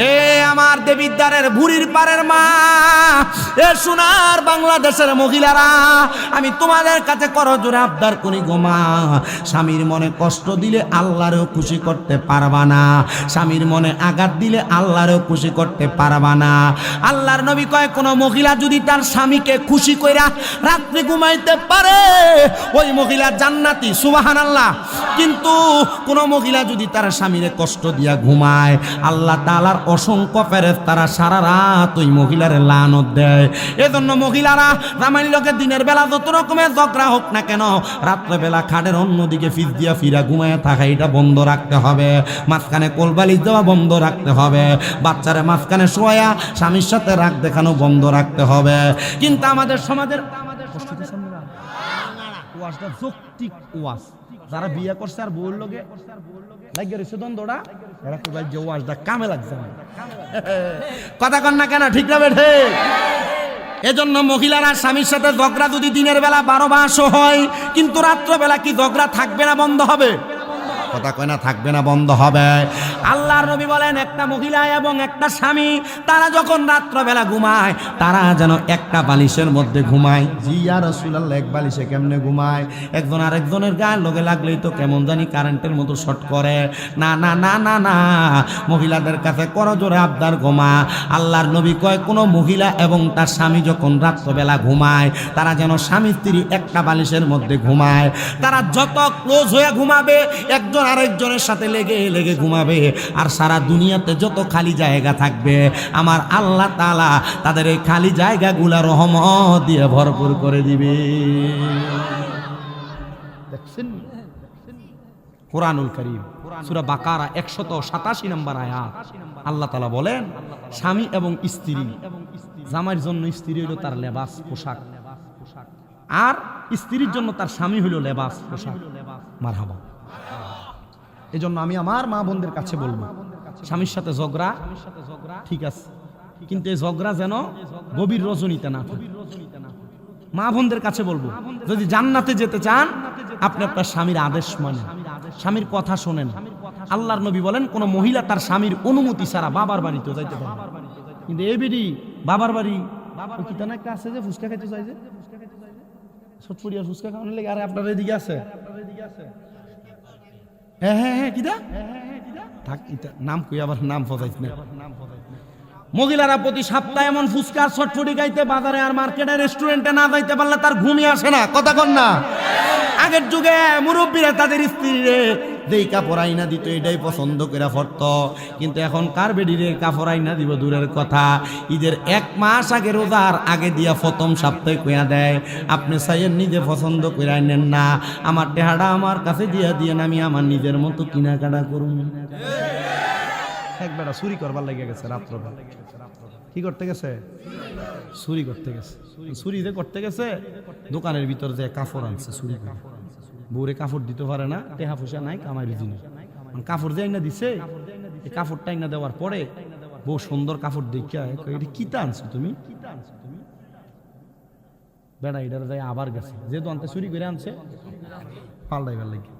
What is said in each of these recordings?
এ আমার দেবিদ্বারের ভুরির পারের মা, এ সোনার বাংলাদেশের মহিলারা, আমি তোমাদের কাছে করজোড়ে আবদার করি গো মা, স্বামীর মনে কষ্ট দিলে আল্লাহরেও খুশি করতে পারবা না, স্বামীর মনে আঘাত দিলে আল্লাহরেও খুশি করতে পারবা না। আল্লাহর নবী কয়, কোন মহিলা যদি তার স্বামীকে খুশি কইরা রাত্রে ঘুমাইতে পারে ওই মহিলা জান্নাতি, সুবহানাল্লাহ। কিন্তু কোন মহিলা যদি তার স্বামীরে কষ্ট দিয়া ঘুমায়, আল্লাহ তাআলার অসংখ্য ফেরেশতারা সারা রাত ওই মহিলার লানত দেয়। এজন্য মহিলারা জামাইর লোকে দিনের বেলা যত রকমের ঝগড়া হোক না কেন, রাত্রেবেলা খাটের অন্যদিকে ফিস দিয়া ফিরা ঘুমায় থাকা এটা বন্ধ রাখতে হবে, মাঝখানে কোলবালিশ দেওয়া বন্ধ রাখতে হবে, বাচ্চারে মাঝখানে শোয়া স্বামীর সাথে রাগ দেখানো বন্ধ রাখতে হবে। কিন্তু আমাদের সমাজের ওয়াজটা যৌক্তিক ওয়াজ, যারা বিয়ে করছে আর বউর লগে লাগে রয়েছে দ্বন্দ্বটা, এরা তো ভাই যে ওয়াজটা কামে লাগছে না, কথা কন না কেন, ঠিক না বেঠে? এজন্য মহিলারা স্বামীর সাথে ঝগড়া যদি দিনের বেলা 12 মাসও হয়, কিন্তু রাত্রবেলা কি ঝগড়া থাকবে না বন্ধ হবে? কথা কয় না, থাকবে না, বন্ধ হবে। আল্লাহর নবী বলেন, একটা মহিলা এবং একটা স্বামী তারা যখন রাত্রবেলা ঘুমায়, তারা যেন একটা বালিশের মধ্যে ঘুমায়। জি ইয়া রাসূলুল্লাহ, এক বালিশে কেমনে ঘুমায়? একজন আরেকজনের গায়ে লগে লাগলেই তো কেমন জানি কারেন্টের মতো শর্ট করে। না না না না না, মহিলাদের কাছে করজোড়ে আবদার ঘুমা। আল্লাহর নবী কয়, কোনো মহিলা এবং তার স্বামী যখন রাত্রবেলা ঘুমায়, তারা যেন স্বামী স্ত্রী একটা বালিশের মধ্যে ঘুমায়। তারা যত ক্লোজ হয়ে ঘুমাবে, একজন আরেকজনের সাথে লেগে লেগে ঘুমাবে, আর সারা দুনিয়াতে যত খালি জায়গা থাকবে, আমার আল্লাহ তাআলা তাদের এই খালি জায়গাগুলা রহমত দিয়ে ভরপুর করে দিবে। দেখছেন কোরআনুল কারীম সূরা বাকারা 187 নম্বর আয়াত, আল্লাহ তাআলা বলেন, স্বামী এবং স্ত্রী, জামাইয়ের জন্য স্ত্রী হলো তার লেবাস পোশাক, আর স্ত্রীর জন্য তার স্বামী হলো লেবাস পোশাক। মারহাবা। এজন্য আমি আমার মা বোনদের কাছে বলবো, স্বামীর সাথে ঝগড়া ঠিক আছে, কিন্তু এই ঝগড়া যেন গভীর রজনীতে না থাকে। মা বোনদের কাছে বলবো, যদি জান্নাতে যেতে চান, আপনি আপনার স্বামীর আদেশ মানেন, স্বামীর কথা শোনেন। আল্লাহর নবী বলেন, কোন মহিলা তার স্বামীর অনুমতি ছাড়া বাবার বাড়িতে যাইতে পারে না। কিন্তু এই বেডি বাবার বাড়ি কিতানা একটা আছে যে ফুচকা খাইতে চাই, যে ছটফড়িয়া ফুচকা খাওয়ানোর লেগে, আর আপনার এদিকে আছে, হ্যাঁ হ্যাঁ হ্যাঁ, কিদা থাক, নাম কই আবার নাম ফজাইছ না। মহিলারা প্রতি সপ্তাহে এমন ফুচকা ছটফড়ি খাইতে বাজারে আর মার্কেটে রেস্টুরেন্টে না যাইতে পারলে তার ঘুমই আসে না, কথা কন না। আগের যুগে মুরব্বীরা তাদের স্ত্রীরে যেই কাপড় আইনা দিত এটাই পছন্দ করে পরত, কিন্তু এখন কার বেডিরে কাপড় আইনা দিব দূরের কথা, ঈদের 1 মাস আগে, রোজার আগে দিয়া প্রথম সপ্তাহে কইয়া দেয়, আপনি চাইয়েন নিজে পছন্দ করে আইনেন না, আমার টেহাটা আমার কাছে দিয়া দিয়েন, আমি আমার নিজের মতো কেনাকাটা করুন। একবার চুরি করবার লেগে গেছে রাত্রবেলা, কি করতে গেছে? চুরি করতে গেছে। চুরি যে করতে গেছে, দোকানের ভিতর যে কাপড় আনছে চুরি করে, বউরে কাপড় দিতে পারে না, টেহা পয়সা নাই, কামাই রুজি নেই, কাপড় যে আইনা দিছে, এই কাপড়টা আইনা দেওয়ার পরে বউ সুন্দর কাপড় দেখিয়া এটা কিতা আনছো তুমি? বেড়া এটার যাই আবার গেছে, যেহেতু আনতে চুরি করে আনছে, পাল্টাইবার লাগে।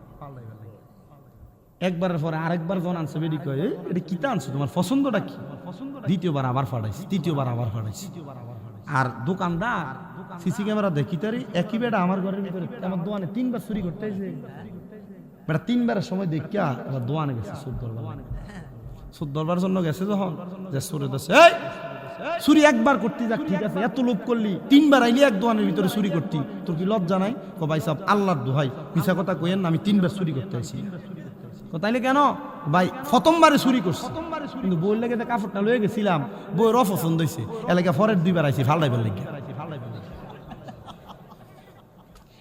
একবারের পরে আরেকবার যখন আনছে, বেডি কয় এটা কিতা আনছো, তোমার পছন্দটা কি? দ্বিতীয়বার আবার ফাটাইছি, তৃতীয়বার আবার ফাটাইছি। আর দোকানদার সিসি ক্যামেরা দেখি তারি একই বেটা আমার ঘরের ভিতরে আমার দোকানে 3বার চুরি করতে এসে, বেটা 3বারের সময় দেখিয়া দোকানে গেছে, সুদ দরবার জন্য গেছে, যখন যে চোরে দেশে চুরি একবার করতে যাক, ঠিক আছে, এত লোভ করলি, 3বার আইলি এক দোকানের ভিতরে চুরি করতি, তোর কি লজ্জা নাই? ভাই সাহেব আল্লাহর দোহাই, মিছা কথা কইেন না, আমি 3বার চুরি করতে আসি। তাইলে কেন ভাই? প্রথমবারে চুরি করছি, কিন্তু বইয়ের লেগে কাপড়টা লয়ে গেছিলাম, বইয়ের অপছন্দ হয়েছে, এলাকা পরের 2বার আইছি ফাল্টাইবার লেগে।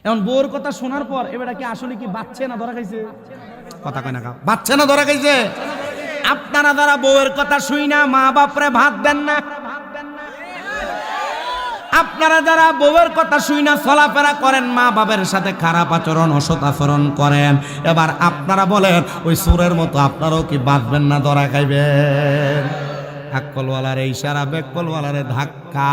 এখন বউর কথা শোনার পর এবার কি আসলে কি বাচ্চে না ধরা খাইছে? কথা কয় না, বাচ্চে না ধরা খাইছে? আপনারা যারা বউয়ের কথা শুই না মা বাপরে ভাত দেন না, আপনারা যারা বউয়ের কথা শুই না চলাফেরা করেন, মা বাবার সাথে খারাপ আচরণ, অসৎ আচরণ করেন, এবার আপনারা বলেন ওই চোরের মতো আপনারাও কি বাঁচবেন না, ধরা খাইবেন? ব্যাককলওয়ালার ইশারা, ব্যাককলওয়ালার ধাক্কা।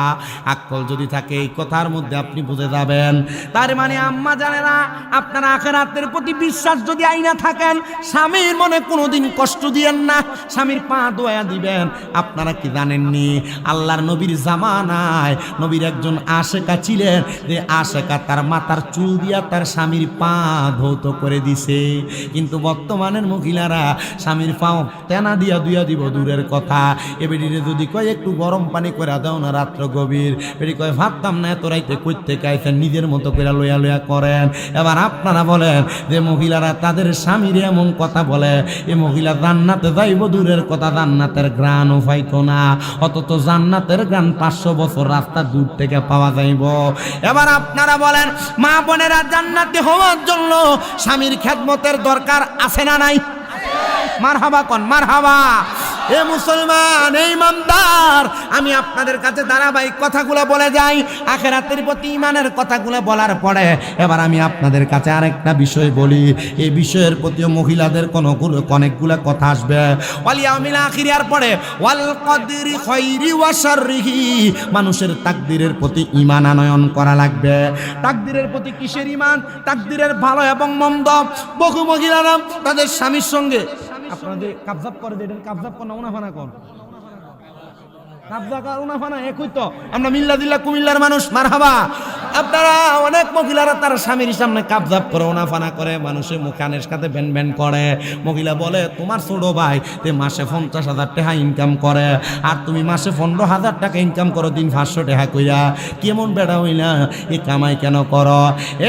আকল যদি থাকে এই কথার মধ্যে আপনি বুঝে যাবেন। তার মানে আম্মা জানেনা, আপনার আখিরাতের প্রতি বিশ্বাস যদি আইনা থাকেন, স্বামীর মনে কোনোদিন কষ্ট দিয়েন না, স্বামীর পা দোয়া দিবেন। আপনারা কি জানেননি আল্লাহর নবীর জামানায় নবীর একজন আশেকা ছিলেন, যে আশেকা তার মাথার চুল দিয়া তার স্বামীর পা ধৌত করে দিছে। কিন্তু বর্তমানের মহিলারা স্বামীর পা তেনা দিয়া দুইয়া দিব দূরের কথা, এবেডিরে যদি কয় একটু গরম পানি করে দাও না রাত্র গভীর, বেডি কয় ভাবতাম না এত রাইতে কইতে কাইছেন, নিজের মতো করে লইয়া লইয়া করেন। এবার আপনারা বলেন যে মহিলারা তাদের স্বামীর এমন কথা বলে, এ মহিলা জান্নাতে যাইব দূরের কথা, জান্নাতের ঘ্রাণও পাইতো না, অথচ জান্নাতের ঘ্রাণ 500 বছর রাস্তা দূর থেকে পাওয়া যাইব। এবার আপনারা বলেন মা বোনেরা জান্নাতি হওয়ার জন্য স্বামীর খেদমতের দরকার আছে না নাই? মারহাবা কোন মারহাবা। এ মুসলমান, এই ইমানদার, আমি আপনাদের কাছে ধারাবাহিক কথাগুলো বলে যাই, আখিরাতের প্রতি ঈমানের কথাগুলো বলার পরে এবার আমি আপনাদের কাছে আরেকটা বিষয় বলি। এই বিষয়ের প্রতিও মহিলাদের অনেকগুলো কথা আসবে। ওয়াল ইয়াউমিল আখিরার পরে ওয়াল কদরি খাইরি ওয়া শাররিহি, মানুষের তাকদীরের প্রতি ঈমান আনয়ন করা লাগবে। তাকদীরের প্রতি কিসের ঈমান? তাকদীরের ভালো এবং মন্দ। বহু মহিলারা তাদের স্বামীর সঙ্গে আপনাদের কাবজাব করে দেন, কাবজাব কোন উনাফানা কোন কাবজা কার উনাফানা একই তো, আমরা মিল্লা দিল্লা কুমিল্লার মানুষ, মারহাবা। আপনারা অনেক মহিলারা তার স্বামীর সামনে কাবজাব করে উনাফানা করে, মানুষের মুখানের সাথে ব্যান ব্যান করে। মহিলা বলে তোমার ছোট ভাই তে মাসে 50,000 টাকা ইনকাম করে, আর তুমি মাসে 15,000 টাকা ইনকাম করো, দিন 500 টাকা কইরা, কেমন বেড়া হইলা, এ কামাই কেন করো?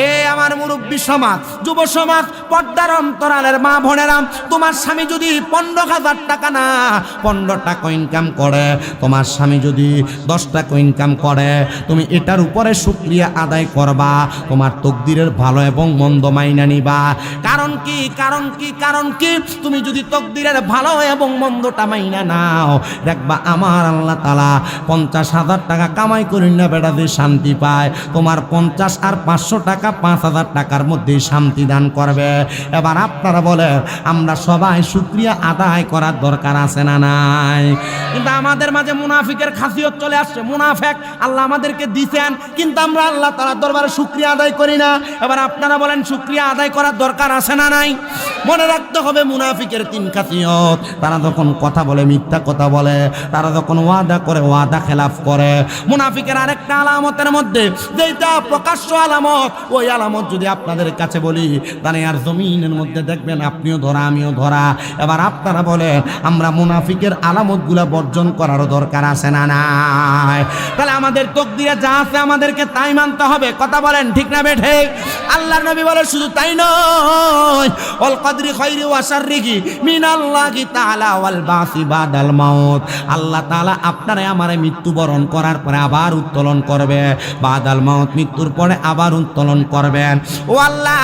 এ আমার মুরব্বী সমাজ, যুব সমাজ, পর্দার অন্তরালের মা বোনেরা, তোমার স্বামী যদি 15,000 টাকা না 15 টাকা ইনকাম করে, তোমার স্বামী যদি 10 টাকা ইনকাম করে, তুমি এটার উপরে শুকরিয়া আদায় করবা, তোমার তকদিরের ভালো এবং মন্দ মাইনা নিবা। কারণ কি? কারণ কি? কারণ কি? তুমি যদি তকদিরের ভালো এবং মন্দটা মাইনা নাও, দেখবা আমার আল্লাহ তাআলা 50,000 টাকা কামাই করি না বেটা দিয়ে শান্তি পায়, তোমার 50 আর 500 টাকা 5,000 টাকার মধ্যে শান্তি দান করবে। এবার আপনারা বলে আমরা সবাই শুকরিয়া আদায় করার দরকার আছে না নাই? কিন্তু আমাদের মাঝে মুনাফিকের খাসিয়ত চলে আসছে। মুনাফিক আল্লাহ আমাদেরকে দিয়েছেন, কিন্তু আমরা আল্লাহ তাআলার দরবারে শুকরিয়া আদায় করি না। এবার আপনারা বলেন শুকরিয়া আদায় করার দরকার আছে না নাই? মনে রাখতে হবে মুনাফিকের 3 খাসিয়ত। তারা যখন কথা বলে মিথ্যা কথা বলে, তারা যখন ওয়াদা করে ওয়াদা খেলাফ করে। মুনাফিকের আরেকটা আলামতের মধ্যে যেটা প্রকাশ্য আলামত, ওই আলামত যদি আপনাদের কাছে বলি তাহলে আর জমিনের মধ্যে দেখবেন আপনিও ধরা আমিও ধরা। এবার আপনারা বলেন আমরা মুনাফিকের আলামতগুলা বর্জন করার দরকার আছে না নাই? তাহলে আমাদের তকদিরে যা আছে আমাদেরকে তাই মানতে হবে। কথা বলেন ঠিক না বেঠে? আল্লাহর নবী বলে শুধু তাই নয়, ওয়াল কদরি খাইরি ওয়া শাররিহি মিনাল্লাহি তাআলা ওয়াল বাসি বাদাল মাউত, আল্লাহ তাআলা আপনারে আমারে মৃত্যুবরণ করার পরে আবার উত্তোলন করবে, বাদাল মাউত মৃত্যুর পরে আবার উত্তোলন করবেন। ও আল্লাহ,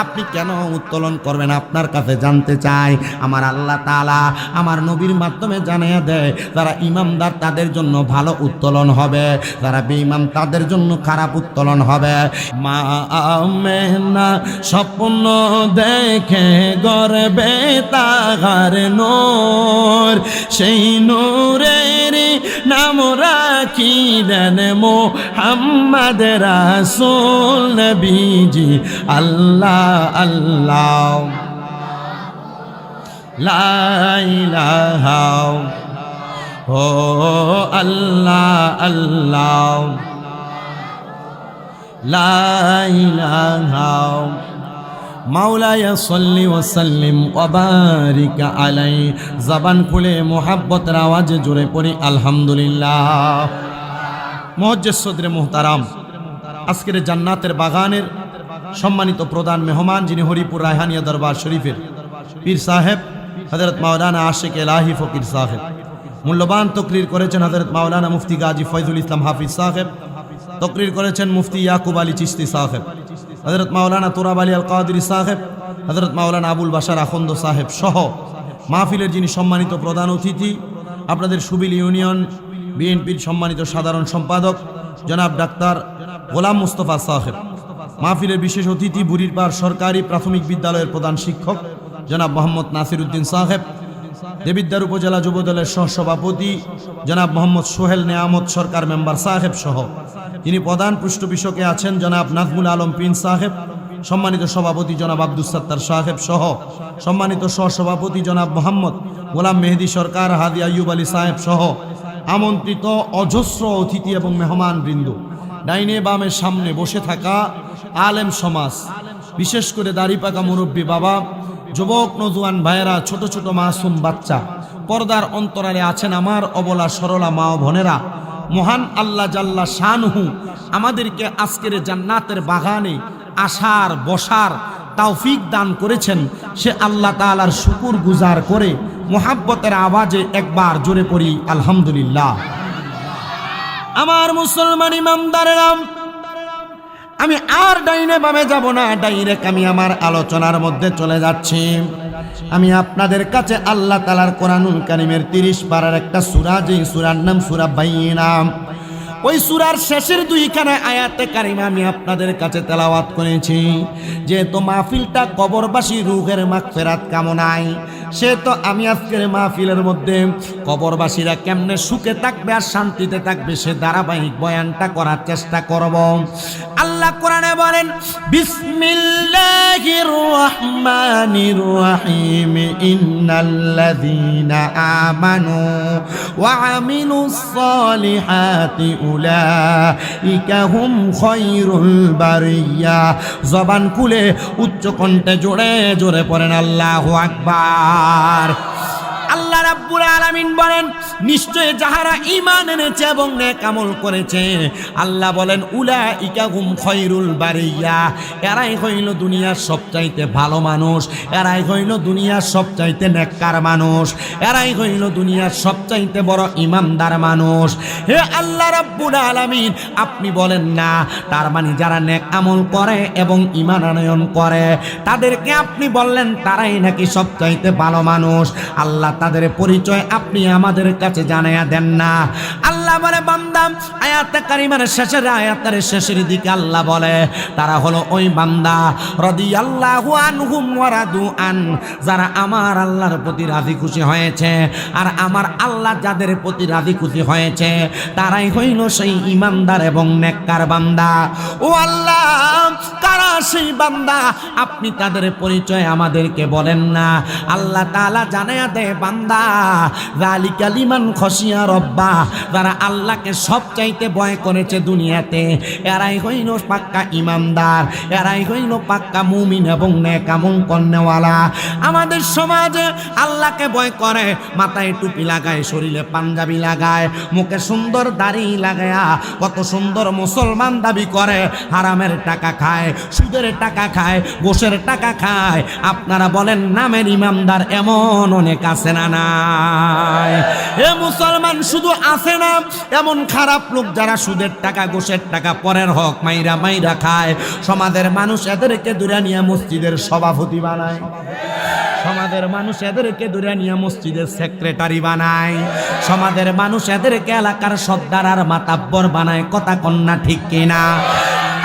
আপনি কেন উত্তোলন করবেন আপনার কাছে জানতে চাই। আমার আল্লাহ তাআলা আমার নবীর মাধ্যমে জানিয়ে দেয়, যারা ইমানদার তাদের জন্য ভালো উত্তোলন হবে, যারা বেঈমান তাদের জন্য খারাপ উত্তোলন হবে। মা আমেনা স্বপ্ন দেখে গর্বে তাহার নূর, সেই নূরের নাম রাখিলেন মুহাম্মদ রাসূল নবীজি। আল্লাহ আল্লাহ লা ইলাহা ও আল্লাহ আল্লাহ লা ইলাহা মাওলায়া সাল্লি ওয়া সাল্লিম ওয়া বারিক আলাইহি। জবান খুলে মোহাব্বতের আওয়াজে জোরে পড়ি আলহামদুলিল্লাহ। মুআজ্জিজ সদরে মুহতারাম, আজকের জান্নাতের বাগানের সম্মানিত প্রধান মেহমান, যিনি হরিপুর রায়হানিয়া দরবার শরীফের পীর সাহেব হযরত মাওলানা আশিক এলাহি ফকির সাহেব, মূল্যবান তকরির করেছেন হযরত মাওলানা মুফতি গাজী ফয়জুল ইসলাম হাফিজ সাহেব, তকরির করেছেন মুফতি ইয়াকুব আলী চিশতি সাহেব, হযরত মাওলানা তুরাব আলী আল কাদরি সাহেব, হযরত মাওলানা আবুল বাশার আখন্দ সাহেব সহ মাহফিলের যিনি সম্মানিত প্রধান অতিথি, আপনাদের সুবিল ইউনিয়ন বিএনপির সম্মানিত সাধারণ সম্পাদক জনাব ডাক্তার গোলাম মুস্তফা সাহেব, মাহফিলের বিশেষ অতিথি বুড়িরপাড় সরকারি প্রাথমিক বিদ্যালয়ের প্রধান শিক্ষক জনাব মোহাম্মদ নাসির উদ্দিন সাহেব, দেবিদ্বার উপজেলা যুবদলের সহসভাপতি জনাব মোহাম্মদ সোহেল নেয়ামত সরকার মেম্বার সাহেব সহ যিনি প্রধান পৃষ্ঠপোষকে আছেন জনাব নাজমুল আলম প্রিন্স সাহেব, সম্মানিত সভাপতি জনাব আব্দুস সাত্তার সাহেব সহ সম্মানিত সহসভাপতি জনাব মোহাম্মদ গোলাম মেহেদি সরকার, হাদি আইয়ুব আলী সাহেব সহ আমন্ত্রিত অজস্র অতিথি এবং মেহমান বৃন্দ, ডাইনে বামের সামনে বসে থাকা আলেম সমাজ, বিশেষ করে দাড়িপাকা মুরব্বী বাবা, যুবক নজওয়ান ভাইয়েরা, ছোট ছোট মাসুম বাচ্চা, পর্দার অন্তরালে আছেন আমার অবলা সরলা মা ও বোনেরা, মহান আল্লাহ জাল্লা শানহু আমাদেরকে আজকের জান্নাতের বাগানে আসার বসার তৌফিক দান করেছেন। সে আল্লাহ তাআলার শুকর গুজার করে মুহাব্বতের আওয়াজে একবার জোরে পড়ি আলহামদুলিল্লাহ। আমার মুসলমান ইমামদারেরা, আমি আর ডাইনে বামে যাব না, ডাইরেক্ট আমি আমার আলোচনার মধ্যে চলে যাচ্ছি। আমি আপনাদের কাছে আল্লাহ তাআলার কোরআনুল কারীমের 30 পারার একটা সূরা, যেই সূরার নাম সূরা বাইয়িনা, ওই সূরার শেষের দুইখানা আয়াতে কারিমা আমি আপনাদের কাছে তেলাওয়াত করেছি। যেহেতু মাহফিলটা কবরবাসী রূহের মাগফিরাত কামনায়, সে তো আমি আজকের মাহফিলের মধ্যে কবরবাসীরা কেমনে সুখে থাকবে আর শান্তিতে থাকবে সে ধারাবাহিক বয়ানটা করার চেষ্টা করব। আল্লাহ কোরআনে বলেন, বিসমিল্লাহির রহমানির রহিম, ইন্নাল্লাযীনা আমানু ওয়া আমিলুস সালিহাতি উলাইকা হুম খায়রুল বারিয়া। জবান খুলে উচ্চ কণ্ঠে জোরে জোরে পড়েন আল্লাহু আকবার। আল্লাহ রাব্বুল আলামিন বলেন, নিশ্চয় যাহারা ঈমান এনেছে এবং নেক আমল করেছে, আল্লাহ বলেন উলাইকা হুম খায়রুল বারিয়া, এরাই হইল দুনিয়ার সবচাইতে ভালো মানুষ, এরাই হইল দুনিয়ার সবচাইতে নেককার মানুষ, এরাই হইল দুনিয়ার সবচাইতে বড় ঈমানদার মানুষ। হে আল্লাহ রাব্বুল আলামিন, আপনি বলেন না তার মানে যারা নেক আমল করে এবং ঈমান আনয়ন করে তাদেরকে আপনি বললেন তারাই নাকি সবচাইতে ভালো মানুষ। আল্লাহ তাদের পরিচয় আপনি আমাদের কাছে জানাইয়া দেন না। আল্লাহ বলে, বান্দা আয়াতে কারিমার শেষের আয়াতের শেষের দিকে আল্লাহ বলে তারা হলো ওই বান্দা রাদিয়াল্লাহু আনহুম ওয়া রাদু আন, যারা আমার আল্লাহর প্রতি রাজি খুশি হয়েছে, আর আমার আল্লাহ যাদের প্রতি রাজি খুশি হয়েছে তারাই হইল সেই ঈমানদার এবং নেককার বান্দা। ও আল্লাহ, কারা সেই বান্দা আপনি তাদের পরিচয় আমাদেরকে বলেন না। আল্লাহ তাআলা জানায়া দেয়, বান্দা যালিকা লিমান খশিয়া রব্বা, যারা আল্লাহকে সবচাইতে ভয় করেছে দুনিয়াতে, এরাই হইল পাক্কা ঈমানদার, এরাই হইল পাক্কা মুমিন এবং নেক আমল করেওয়ালা। আমাদের সমাজে আল্লাহকে ভয় করে, মাথায় টুপি লাগায়, শরীরে পাঞ্জাবি লাগায়, মুখে সুন্দর দাড়ি লাগায়া কত সুন্দর মুসলমান দাবি করে, হারামের টাকা খায়, সুদের টাকা খায়, ঘুষের টাকা খায়। আপনারা বলেন নামের ঈমানদার এমন অনেক আছে না নাই? এ মুসলমান শুধু আছে না, এমন খারাপ লোক যারা সুদের টাকা ঘুষের টাকা পরের হক মাইরা মাইরা খায়। সমাজের মানুষ এদেরকে দূরে নিয়ে মসজিদের সভাপতি বানায়, সমাজের মানুষ এদেরকে দূরে নিয়ে মসজিদের সেক্রেটারি বানায়, সমাজের মানুষ এদেরকে এলাকার সর্দার আর মাতাব্বর বানায়। কথা কন্যা ঠিক কিনা?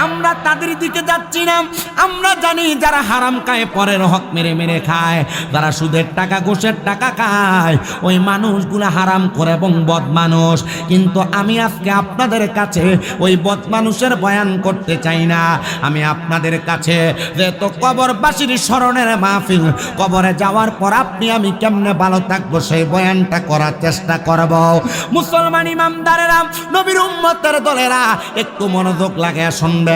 আমরা তাদের দিকে যাচ্ছি না। আমরা জানি যারা হারাম খায়, পরের হক মেরে মেরে খায়, যারা সুদের টাকা ঘুষের টাকা খায়, ওই মানুষগুলো হারাম করে এবং বদ মানুষ। কিন্তু আমি আজকে আপনাদের কাছে ওই বদ মানুষের বয়ান করতে চাই না। আমি আপনাদের কাছে যেহেতু কবরবাসীর স্মরণের মাহফিল, কবরে যাওয়ার পর আপনি আমি কেমনে ভালো থাকবো সেই বয়ানটা করার চেষ্টা করব। মুসলমান ইমামদারেরা, নবীর উম্মতের দলেরা, একটু মনোযোগ লাগায় শুনবেন।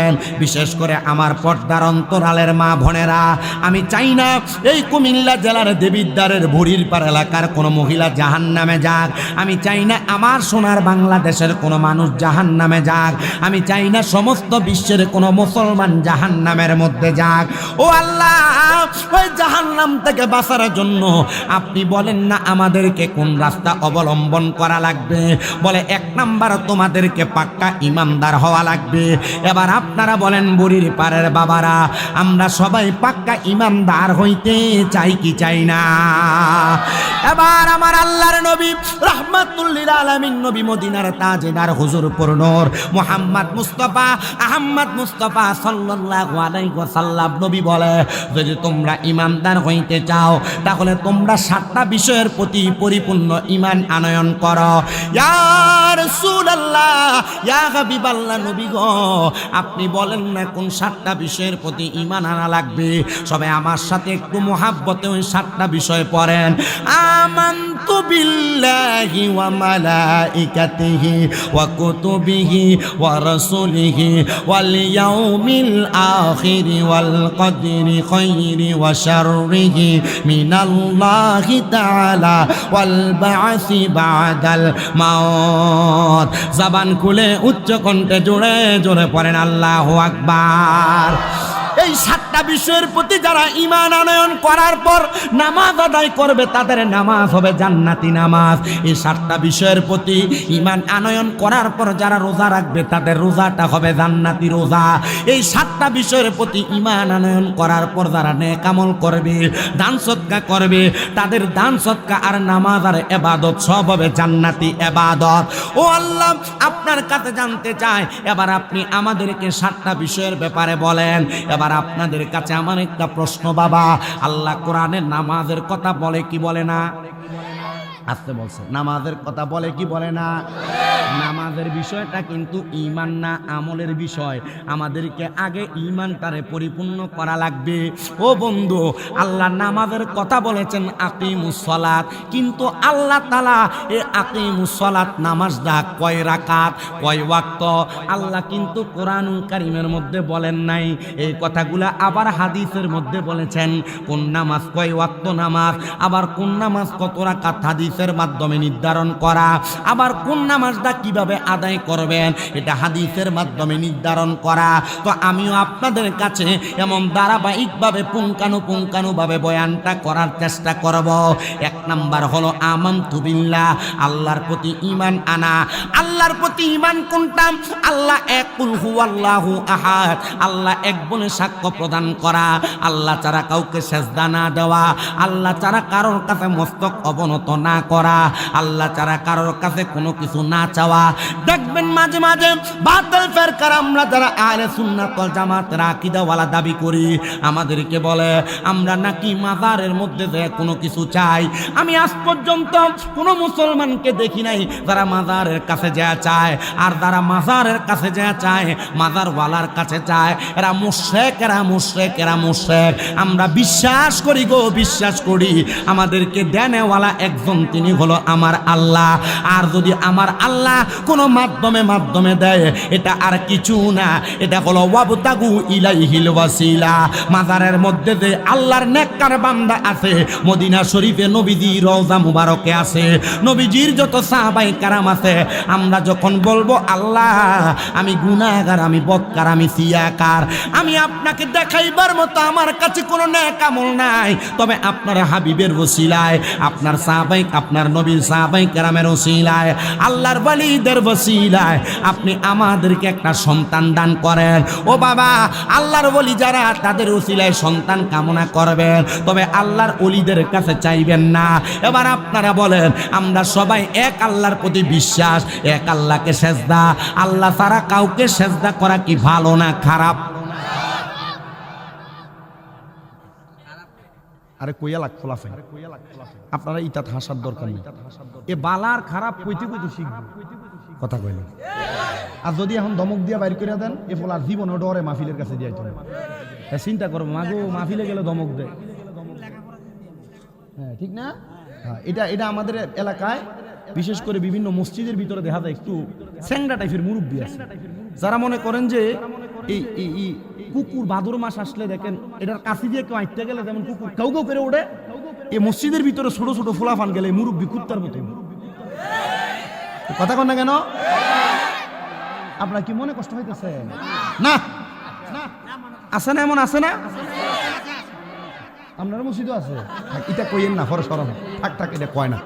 বিশেষ করে আমার পর্দার অন্তরালের মা বোনেরা, আমি চাই না এই কুমিল্লা জেলার দেবিদ্বারের ভুড়ির পার এলাকার কোনো মহিলা জাহান্নামে যাক। আমি চাই না আমার সোনার বাংলাদেশের কোনো মানুষ জাহান্নামে যাক। আমি চাই না সমস্ত বিশ্বের কোনো মুসলমান জাহান্নামের মধ্যে যাক। ও আল্লাহ, ওই জাহান্নাম থেকে বাঁচার জন্য আপনি বলেন না আমাদেরকে কোন রাস্তা অবলম্বন করা লাগবে। বলে 1 নাম্বার তোমাদেরকে পাক্কা ঈমানদার হওয়া লাগবে। এবার আপনারা বলেন বলেন বুড়ির পাড়ের বাবারা, আমরা সবাই পাক্কা ইমানদার হইতে চাই কি চাই না? এবার আমার আল্লাহর নবী রাহমাতুল লিল আলামিন নবী মদিনার তাজদার হুজুর নূর মুহাম্মদ মুস্তাফা আহমদ মুস্তাফা সাল্লাল্লাহু আলাইহি ওয়াসাল্লাম নবী বলে, যদি তোমরা ইমানদার হইতে চাও তাহলে তোমরা 7টা বিষয়ের প্রতি পরিপূর্ণ ঈমান আনয়ন করো। ইয়া রাসূলুল্লাহ, ইয়া হাবিবাল্লাহ, নবী গো আপনি বলেন না কোন 7টা বিষয়ের প্রতি ঈমান আনা লাগবে? সবাই আমার সাথে একটু মুহাব্বতে ওই 7টা বিষয় পড়েন। আমানতু বিল্লাহি ওয়া মালাইকাতিহি ওয়া কুতুবিহি ওয়া রাসূলিহি ওয়াল ইয়াউমিল আখির ওয়াল কদরি খাইরি ওয়া শাররিহি মিনাল্লাহি তাআলা ওয়াল বা'সি বা'দাল মাউত। জবান খুলে উচ্চ কণ্ঠে জোরে জোরে পড়েন আল্লাহু আকবার। এই 7টা বিষয়ের প্রতি যারা ঈমান আনয়ন করার পর নামাজ আদায় করবে তাদের নামাজ হবে জান্নাতি নামাজ। এই 7টা বিষয়ের প্রতি ঈমান আনয়ন করার পর যারা রোজা রাখবে তাদের রোজাটা হবে জান্নাতি রোজা। এই 7টা বিষয়ের প্রতি ঈমান আনয়ন করার পর যারা নেক আমল করবে, দান সদকা করবে, তাদের দান সদকা আর নামাজ আর ইবাদত সব হবে জান্নাতি ইবাদত। ও আল্লাহ, আপনার কাছে জানতে চাই, এবার আপনি আমাদেরকে 7টা বিষয়ের ব্যাপারে বলেন। এবার আপনাদের কাছে আমার একটা প্রশ্ন বাবা, আল্লাহ কোরআনে নামাজের কথা বলে কি বলে না? আসতে বলছে, নামাজের কথা বলে কি বলে না? নামাজের বিষয়টা কিন্তু ঈমান না আমলের বিষয়। আমাদেরকে আগে ঈমানটারে পরিপূর্ণ করা লাগবে। ও বন্ধু, আল্লাহ নামাজের কথা বলেছেন আকিমুস সালাত, কিন্তু আল্লাহ তাআলা এই আকিমুস সালাত নামাজটা কয় রাকাত, কয় ওয়াক্ত আল্লাহ কিন্তু কোরআনুল কারীমের মধ্যে বলেন নাই। এই কথাগুলা আবার হাদিসের মধ্যে বলেছেন। কোন নামাজ কয় ওয়াক্ত নামাজ, আবার কোন নামাজ কত রাকাত হাদিসের মাধ্যমে নির্ধারণ করা, আবার কোন নামাজটা কিভাবে আদায় করবেন এটা হাদিসের মাধ্যমে নির্ধারণ করা। তো আমিও আপনাদের কাছে এমন ধারাবাহিকভাবে পুঙ্খানুপুঙ্খানুভাবে বয়ানটা করার চেষ্টা করব। 1 নাম্বার হলো আমানতু বিল্লাহ, আল্লাহর প্রতি ঈমান আনা। আল্লাহর প্রতি ঈমান কোনটা? আল্লাহ এক, কুল হুয়াল্লাহু আহাদ, আল্লাহ এক বলে সাক্ষ্য প্রদান করা, আল্লাহ ছাড়া কাউকে সেজদা না দেওয়া, আল্লাহ ছাড়া কারোর কাছে মস্তক অবনত না করা, আল্লাহ ছাড়া কারোর কাছে কোনো কিছু না চাওয়া। দেখবেন মাঝে মাঝে বাতিল ফিরকার আমরা যারা আহলে সুন্নাত ওয়াল জামাতের আকীদাওয়ালা দাবি করি, আমাদেরকে বলে আমরা নাকি মাজারের মধ্যে যে কোনো কিছু চাই। আমি আজ পর্যন্ত কোনো মুসলমানকে দেখি নাই যারা মাজারের কাছে যা চায়। আর যারা মাজারের কাছে যা চায়, মাজারওয়ালার কাছে চায়, এরা মুশরিক, এরা মুশরিক, এরা মুশরিক। আমরা বিশ্বাস করি গো, বিশ্বাস করি আমাদেরকে দেনেওয়ালা একজন, তিনি হলো আমার আল্লাহ। আর যদি আমার আল্লাহ কোনো মাধ্যমে দেয়, এটা আর কিছু না, এটা হলো ওয়াবতাগু ইলাইহিল ওয়াসিলা। মাজারের মধ্যে যে আল্লাহর নেককার বান্দা আছে, মদিনা শরীফে নবীজির রওজা মুবারকে আছে, নবীজির যত সাহাবায়ে কেরাম আছে, আমরা যখন বলবো আল্লাহ আমি গুনাহগার, আমি বদকার, আমি সিয়াকার, আমি আপনাকে দেখাইবার মতো আমার কাছে কোনো নেক আমল নাই, তবে আপনার হাবিবের ওসিলায়, আপনার সাহাবায়ে, আপনার নবীর সাহাবায়ে কেরামের ওসিলায়, আল্লাহর ওয়ালিদের ওসিলায় আপনি আমাদেরকে একটা সন্তান দান করেন। ও বাবা, আল্লাহর ওলি যারা তাদের ওসিলায় সন্তান কামনা করবেন, তবে আল্লাহর ওলিদের কাছে চাইবেন না। এবার আপনারা বলেন, আমরা সবাই এক আল্লাহর প্রতি বিশ্বাস, এক আল্লাহকে সেজদা, আল্লাহ ছাড়া কাউকে সেজদা করা কি ভালো না খারাপ? আরে কইয়া লাগ খোলাফে, আপনারা ইতাত হাসার দরকার নেই। এ বালার খারাপ কইতে কইতে শিখবে, কথা কইলেন। আর যদি এখন ধমক দিয়া বাইর করে দেন, এ ফলার জীবনে ডরে মাহফিলের কাছে যাইতো না। চিন্তা করবো, মাগো মাহফিলে গেলে ধমক দেয়। হ্যাঁ, ঠিক না? হ্যাঁ, এটা আমাদের এলাকায় বিশেষ করে বিভিন্ন মসজিদের ভিতরে দেখা যায় একটু স্যাংরা টাইপের মুরব্বী আছে, যারা মনে করেন যে এই কুকুর ভাদর মাস আসলে দেখেন এটার কাছে দিয়ে কেউ আইতে গেলে যেমন কুকুর কাউ কাউ করে ওঠে, এই মসজিদের ভিতরে ছোট ছোট ফোলাফান গেলে মুরব্বী কুত্তার মতো। কথা কন না কেন? আপনার কি মনে কষ্ট হইতেছে? না আছে না, এমন আছে না? আপনার মসজিদও আছে, এটা কইেন না, পরে সরম থাক, এটা কয় না।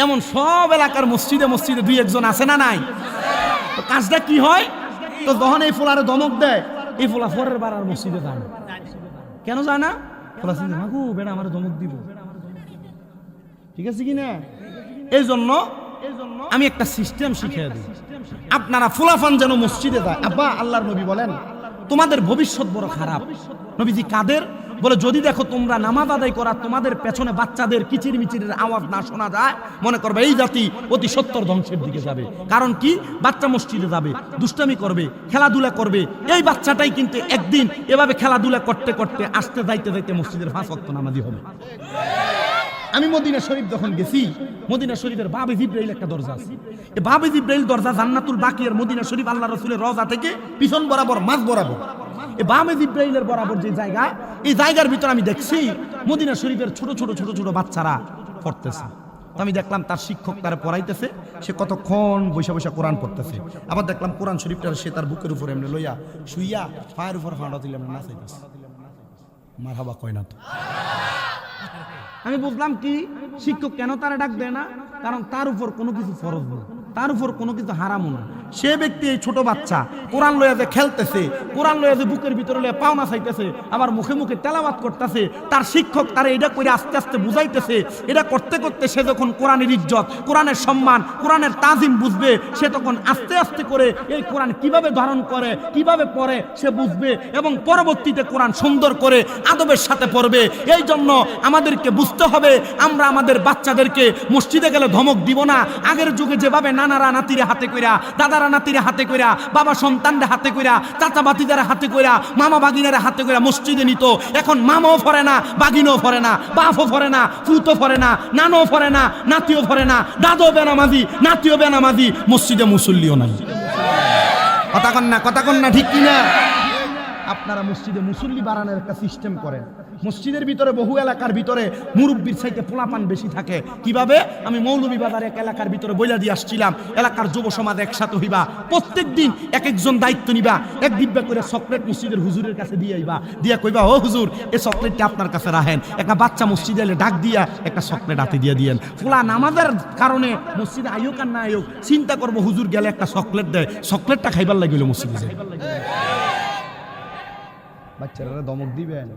এমন সব এলাকার মসজিদে মসজিদে দুই একজন আছে না নাই? তো কাজটা কি হয়? তো যখন এই ফুলারে ধমক দেয়, এই ফুলা পরের বার আর মসজিদে যায় না। কেন যায় না? ফুলা চিন্তা, মাগু বেটা আমার ধমক দিব, ঠিক আছে কিনা? এই জন্য আমি একটা সিস্টেম শিখিয়ে দিই, আপনারা ফুলাফান যেন মসজিদে যায়। আব্বা, আল্লাহর নবী বলেন তোমাদের ভবিষ্যৎ বড় খারাপ। নবীজি কাদের বলে, যদি দেখো তোমরা নামাজ আদায় করা তোমাদের পেছনে বাচ্চাদের কিচির মিচিরের আওয়াজ না শোনা যায়, মনে করবে এই জাতি অতি সত্তর ধ্বংসের দিকে যাবে। কারণ কি, বাচ্চা মসজিদে যাবে, দুষ্টামি করবে, খেলাধুলা করবে, এই বাচ্চাটাই কিন্তু একদিন এভাবে খেলাধুলা করতে করতে আসতে যাইতে যাইতে মসজিদের 5 ওয়াক্ত নামাজি হবে। আমি মদিনা শরীফ যখন গেছি, মদিনা শরীফের বাবে জিব্রাইল একটা দরজা আছে। এই বাবে জিব্রাইল দরজা জান্নাতুল বাকিয়ার মদিনা শরীফ আল্লাহ রাসূলের রওজা থেকে পিছন বরাবর মাঝ বরাবর এই বাবে জিব্রাইলের বরাবর যে জায়গা, এই জায়গার ভিতর আমি দেখছি মদিনা শরীফের ছোট ছোট ছোট ছোট বাচ্চারা পড়তেছে। তো আমি দেখলাম তার শিক্ষক তারা পড়াইতেছে, সে কতক্ষণ বসে বসে কোরআন পড়তেছে। আবার দেখলাম কোরআন শরীফটা সে তার বুকের উপর এমনি লইয়া শুইয়া পায়ের উপর ফাঁড়া দিলাম নাচাইতেছে। মারহাবা কয় না তো। আমি বুঝলাম কি, শিক্ষক কেন তারা ডাক দেয় না? কারণ তার উপর কোনো কিছু ফরজ নেই, তার উপর কোনো কিছু হারামও না। সে ব্যক্তি, এই ছোট বাচ্চা কোরআন লইয়া যে খেলতেছে, কোরআন লইয়া যে বুকের ভিতরে লইয়া পাওনা চাইতেছে, আবার মুখে মুখে তেলাওয়াত করতেছে, তার শিক্ষক তারা এটা করে আস্তে আস্তে বুঝাইতেছে। এটা করতে করতে সে যখন কোরআনের ইজ্জত, কোরআনের সম্মান, কোরআনের তাজিম বুঝবে, সে তখন আস্তে আস্তে করে এই কোরআন কিভাবে ধারণ করে, কিভাবে পড়ে সে বুঝবে, এবং পরবর্তীতে কোরআন সুন্দর করে আদবের সাথে পড়বে। এই জন্য আমাদেরকে বুঝতে হবে, আমরা আমাদের বাচ্চাদেরকে মসজিদে গেলে ধমক দিব না। আগের যুগে যেভাবে নানারা নাতিরে হাতে কইরা, দাদারা নাতিরে হাতে কইরা, বাবা সন্তানরা হাতে কইরা, চাচা বাতিদারা হাতে কইরা, মামা বাগিনারা হাতে কইরা মসজিদে নিত, এখন মামাও ফরে না, বাগিনও ফরে না, বাপও ফরে না, ফুতো ফরে না, নানও ফরে না, নাতিও ফরে না, দাদও বেনামাজি, নাতিও বেনামাজি, মসজিদে মুসল্লিও নাই। কথা কন না, ঠিক কিনা? আপনারা মসজিদে মুসল্লি বাড়ানোর একটা সিস্টেম করেন। মসজিদের ভিতরে বহু এলাকার ভিতরে মুরব্বির চাইতে পোলাপান বেশি থাকে। কিভাবে? আমি মৌলভীবাজার এক এলাকার ভিতরে বইলা দিয়ে আসছিলাম, এলাকার যুব সমাজ একসাথে হইবা, প্রত্যেক দিন এক একজন দায়িত্ব নিবা, এক ডিব্বা করে চকলেট মসজিদের হুজুরের কাছে দিয়ে আইবা, দিয়া কইবা, ও হুজুর এই চকলেটটা আপনার কাছে রাখেন। একটা বাচ্চা মসজিদে এলে ডাক দিয়া একটা চকলেট হাতে দিয়ে দিয়েন। ফুলা নামাজের কারণে মসজিদে আয়োগ আর না আয়োগ চিন্তা করবো, হুজুর গেলে একটা চকলেট দেয়, চকলেটটা খাইবার লাগিল মসজিদে যায়। বাচ্চারা ধমক দিবেন,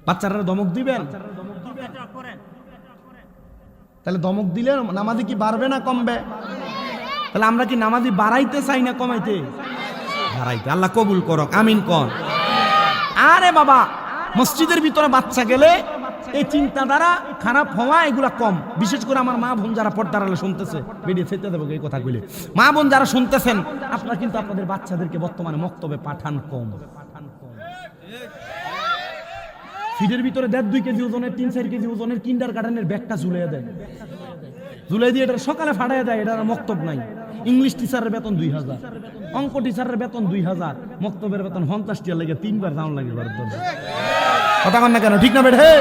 বাচ্চারা ধমক দিবেন, তাহলে ধমক দিলে নামাজি কি বাড়বে না কমবে? তাহলে আমরা কি নামাজি বাড়াইতে চাই না কমাইতে? বাড়াইতে। আল্লাহ কবুল করক, আমিন কন। আরে বাবা, মসজিদের ভিতরে বাচ্চা গেলে এই চিন্তাধারা খারাপ হওয়া এগুলা কম। বিশেষ করে আমার মা বোন যারা পর্দার আড়ালে শুনতেছে, বেরিয়ে ফেলতে দেবো এই কথাগুলি, মা বোন যারা শুনতেছেন, আপনারা কিন্তু আপনাদের বাচ্চাদেরকে বর্তমানে মক্তবে পাঠান কম। ফিডের ভিতরে 1.5-2 কেজি ওজনের, 3-4 কেজি ওজনের কিন্ডার গার্ডেনের ব্যাগটা ঝুলিয়ে দেয়, ঝুলিয়ে দিয়ে এটা সকালে ফাটাইয়া দেয়। এটার মক্তব নাই। ইংলিশ টিচারের বেতন 2000, অঙ্ক টিচারের বেতন 2000, মক্তবের বেতন 50 টাকা লাগে, 3 বার দাম লাগে। কথা কন না কেন, ঠিক না বেঠে?